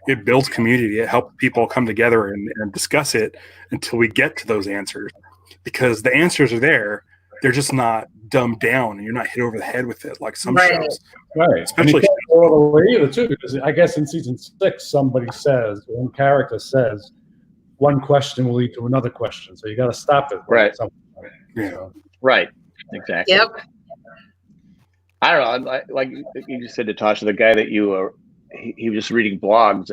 it builds community. It helps people come together and discuss it until we get to those answers, because the answers are there. They're just not dumbed down, and you're not hit over the head with it like some shows. Right. Especially all the way either too, because I guess in season 6, one character says, one question will lead to another question, so you got to stop it. Right. Yeah. So. Right. Exactly. Yep. I don't know. Like you just said, Natasha, the guy that he was just reading blogs.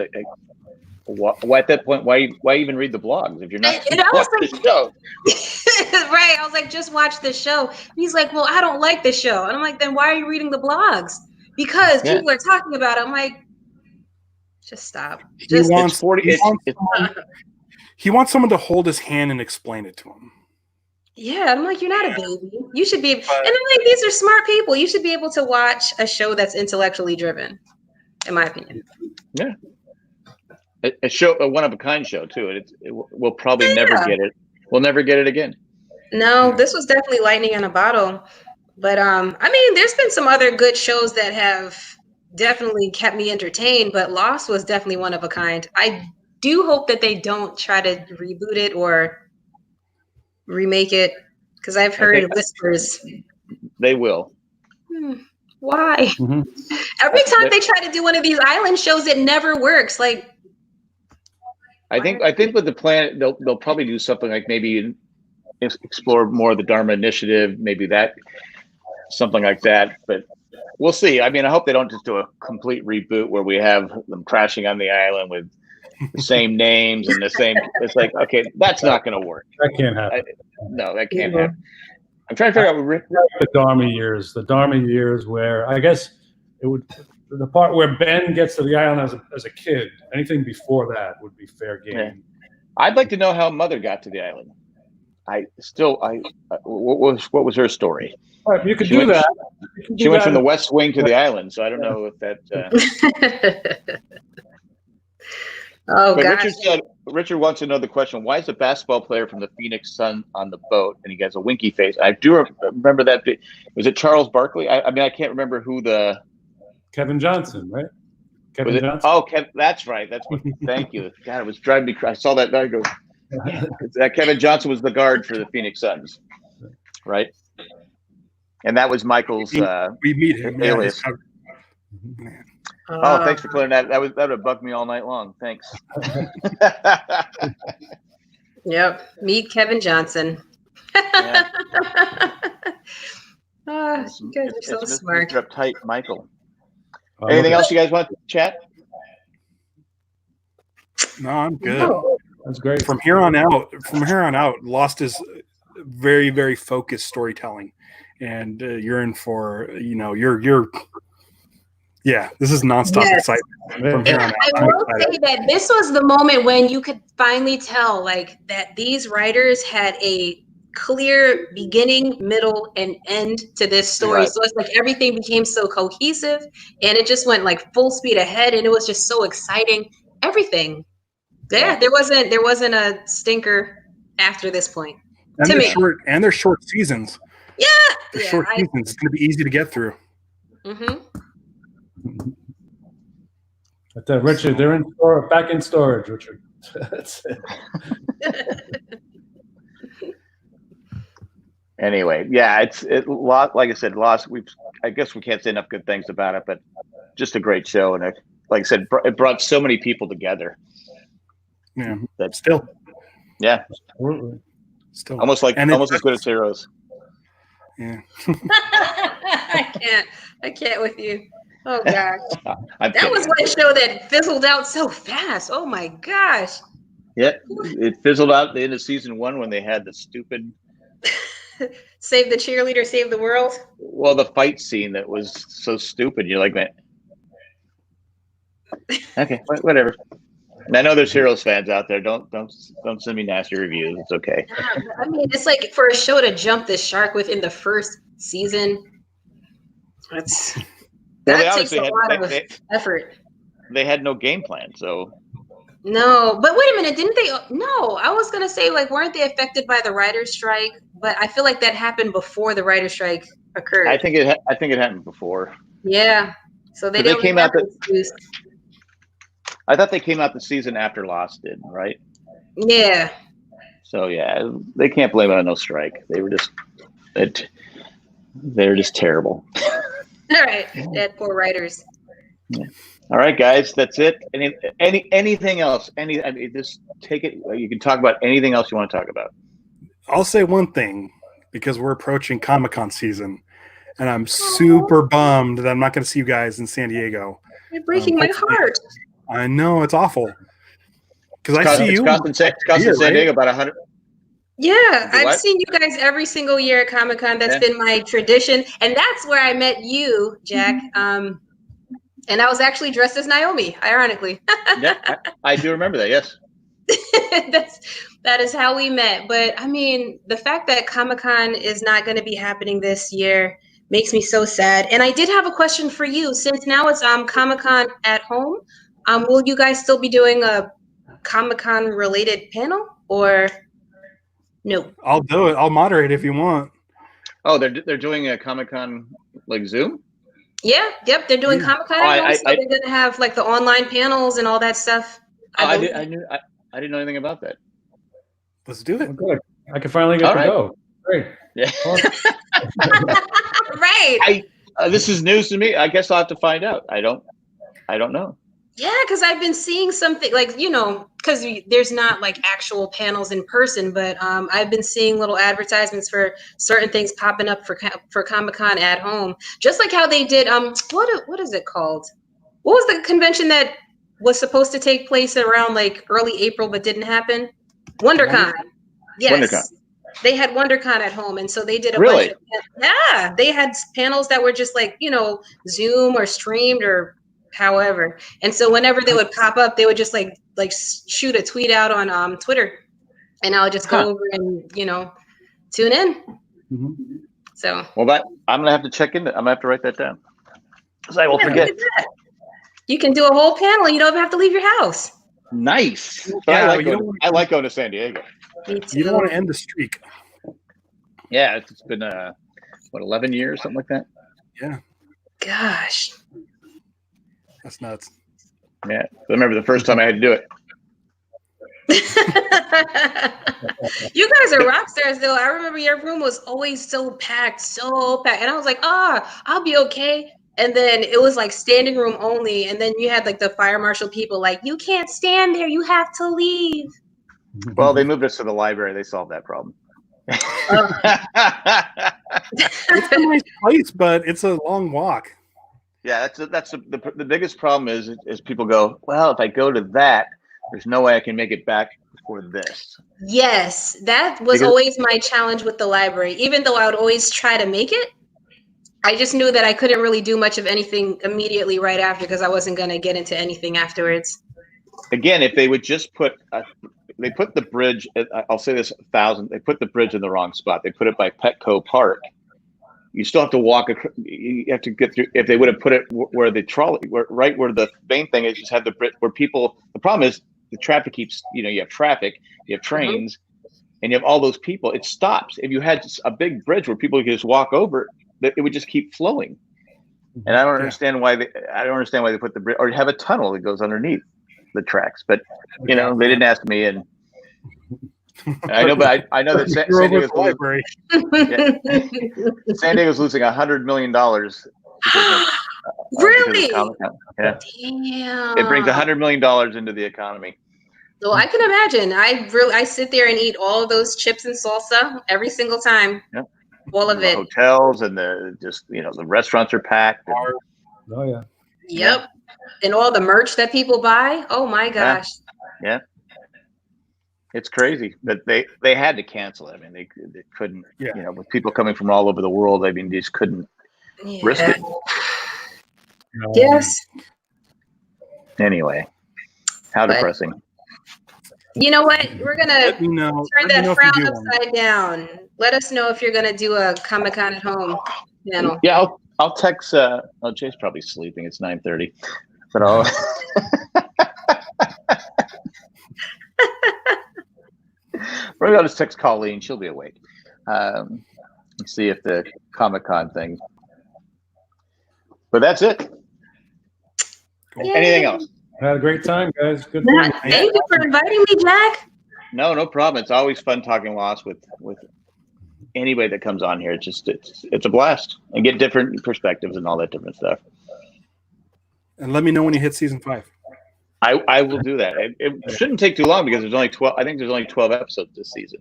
Why at that point? Why even read the blogs if you're not watching the show? Right. I was like, just watch the show. He's like, well, I don't like the show, and I'm like, then why are you reading the blogs? Because people are talking about it. I'm like, just stop. He wants someone to hold his hand and explain it to him. Yeah, I'm like, you're not a baby. You should be, and I'm like, these are smart people. You should be able to watch a show that's intellectually driven, in my opinion. Yeah, a one-of-a-kind show too. We'll probably never get it. We'll never get it again. No, this was definitely lightning in a bottle. But I mean, there's been some other good shows that have definitely kept me entertained, but Lost was definitely one of a kind. I do hope that they don't try to reboot it or remake it, because I've heard whispers. They will. Why? Mm-hmm. Every time they try to do one of these island shows, it never works. Like, I think with the plan, they'll probably do something like maybe explore more of the Dharma Initiative, maybe that, something like that. But we'll see. I mean, I hope they don't just do a complete reboot where we have them crashing on the island with the same names and the same. It's like, okay, that's not going to work. That can't happen. No, that can't happen. I'm trying to figure out the Dharma years where I guess it would, the part where Ben gets to the island as a kid. Anything before that would be fair game. Yeah. I'd like to know how Mother got to the island. What was her story? All right, you could do that. She went from the West Wing to the island, so I don't know if that. Oh, God. Richard wants to know the question: why is the basketball player from the Phoenix Sun on the boat and he has a winky face? I do remember that. Was it Charles Barkley? I mean, I can't remember who the. Kevin Johnson, right? Kevin Johnson. Oh, that's right. That's what. Thank you. God, it was driving me crazy. I saw that. I go. Kevin Johnson was the guard for the Phoenix Suns, right? And that was Michael's. We meet him. Alias. Oh, thanks for clearing that. That would have bugged me all night long. Thanks. Yep. Meet Kevin Johnson. Yeah. You guys are so smart. Mr. Uptight Michael. Anything else you guys want to chat? No, I'm good. No, that's great. From here on out, Lost is very, very focused storytelling, and you're in for this is nonstop excitement from here on out. I will say that this was the moment when you could finally tell, like, that these writers had a clear beginning, middle, and end to this story. Right. So it's like everything became so cohesive, and it just went like full speed ahead, and it was just so exciting. Everything. Yeah, there wasn't a stinker after this point. And they're short seasons. Yeah, short seasons. It's going to be easy to get through. Mm-hmm. But Richard, they're back in storage, Richard. That's it. Anyway, yeah, it's Lost. Like I said, Lost. I guess we can't say enough good things about it, but just a great show, and like I said, it brought so many people together. Yeah, that's still. Yeah, still almost as good as Heroes. Yeah. I I can't with you. Oh gosh. I'm That kidding. was one show that fizzled out so fast. Oh my gosh. Yeah, it fizzled out at the end of season 1 when they had the stupid. Save the cheerleader, save the world. Well, the fight scene that was so stupid. You're like, man. Okay, whatever. I know there's Heroes fans out there. Don't send me nasty reviews. It's okay. I mean, it's like for a show to jump the shark within the first season. That takes a lot of effort. They had no game plan, so. No, but wait a minute, didn't they? No, I was gonna say, like, weren't they affected by the writer's strike? But I feel like that happened before the writer's strike occurred. I think it happened before. Yeah, so they came out. I thought they came out the season after Lost did, right? Yeah. So yeah, they can't blame it on no strike. They were just terrible. All right, that poor writers. Yeah. All right, guys, that's it. Anything else? Just take it. You can talk about anything else you want to talk about. I'll say one thing because we're approaching Comic-Con season, and I'm super bummed that I'm not going to see you guys in San Diego. You're breaking my heart. I know, it's awful. Because I see you. It's costing San Diego about 100. Yeah, I've seen you guys every single year at Comic-Con. That's been my tradition, and that's where I met you, Jack. And I was actually dressed as Naomi, ironically. Yeah, I do remember that. Yes. That is how we met. But I mean, the fact that Comic-Con is not going to be happening this year makes me so sad. And I did have a question for you. Since now it's Comic-Con at home, will you guys still be doing a Comic-Con related panel or no? I'll do it. I'll moderate if you want. Oh, they're doing a Comic-Con like Zoom? Yeah, yep, they're doing Comic-Con at home, so they're going to have like the online panels and all that stuff. I didn't know anything about that. Let's do it. Good. I can finally get to go. Great. Yeah. Right. This is news to me. I guess I'll have to find out. I don't know. Yeah, because I've been seeing something like, because there's not like actual panels in person, but I've been seeing little advertisements for certain things popping up for Comic-Con at home. Just like how they did, what is it called? What was the convention that was supposed to take place around like early April but didn't happen? WonderCon. Yes. WonderCon. They had WonderCon at home, and so they did a bunch of, yeah, they had panels that were just like, Zoom or streamed or however. And so whenever they would pop up, they would just like shoot a tweet out on Twitter, and I would just go over and tune in. Mm-hmm. So I'm gonna have to check in. I'm gonna have to write that down because I will forget. You can do a whole panel. You don't even have to leave your house. Nice. Yeah, I like going to San Diego. You don't want to end the streak. Yeah, it's been 11 years, something like that. Yeah. Gosh. That's nuts. Yeah, I remember the first time I had to do it. You guys are rock stars, though. I remember your room was always so packed, and I was like, I'll be okay. And then it was like standing room only, and then you had like the fire marshal people like, you can't stand there, you have to leave. Well, they moved us to the library. They solved that problem. It's a nice place, but it's a long walk. Yeah, that's the biggest problem is people go, well, if I go to that, there's no way I can make it back for this. Yes, that was always my challenge with the library. Even though I would always try to make it, I just knew that I couldn't really do much of anything immediately right after because I wasn't going to get into anything afterwards. Again, if they would just they put the bridge, I'll say this 1,000, they put the bridge in the wrong spot. They put it by Petco Park. You still have to walk. You have to get through. If they would have put it where the trolley, right where the main thing is, just have the bridge where people. The problem is the traffic keeps. You have traffic, you have trains, and you have all those people. It stops. If you had a big bridge where people could just walk over, it would just keep flowing. And I don't understand why they put the bridge or have a tunnel that goes underneath the tracks. But they didn't ask me, and I know, but I know that San Diego's library. San Diego's losing $100 million. Really? Yeah. Damn. It brings $100 million into the economy. So I can imagine. I sit there and eat all of those chips and salsa every single time. Yeah. All of the it. hotels and the restaurants are packed. And, Oh yeah. Yep. And all the merch that people buy. Oh my gosh. Yeah. It's crazy that they had to cancel it. I mean, they couldn't, with people coming from all over the world. I mean, they just couldn't risk it. Yes. Anyway, how depressing. You know what? We're going to turn that frown upside down. Let us know if you're going to do a Comic-Con at home panel. Yeah, I'll text. Jay's probably sleeping. It's 9:30. But I'll... Maybe I'll just text Colleen. She'll be awake. And see if the Comic-Con thing. But that's it. Yay. Anything else? Had a great time, guys. Good Matt, fun. thank you for inviting me, Jack. No problem. It's always fun talking Lost with anybody that comes on here. It's a blast and get different perspectives and all that different stuff. And let me know when you hit season 5. I will do that. It shouldn't take too long because there's only 12. I think there's only 12 episodes this season,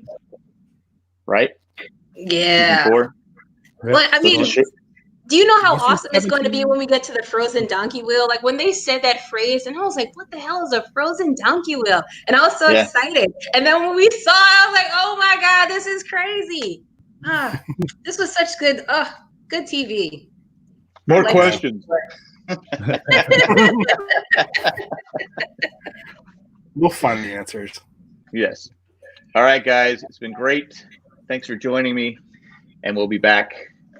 right? Yeah. Season 4. Well, I mean, do you know how awesome it's going to be when we get to the frozen donkey wheel? Like when they said that phrase, and I was like, "What the hell is a frozen donkey wheel?" And I was so excited. And then when we saw it, I was like, "Oh my god, this is crazy!" This was such good TV. More questions. We'll find the answers. Yes. All right, guys. It's been great. Thanks for joining me. And we'll be back.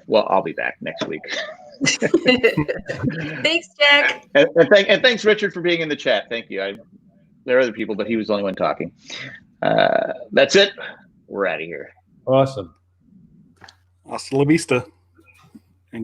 Well, I'll be back next week. Thanks, Jack. And thanks, Richard, for being in the chat. Thank you. There are other people, but he was the only one talking. That's it. We're out of here. Awesome. Hasta la vista.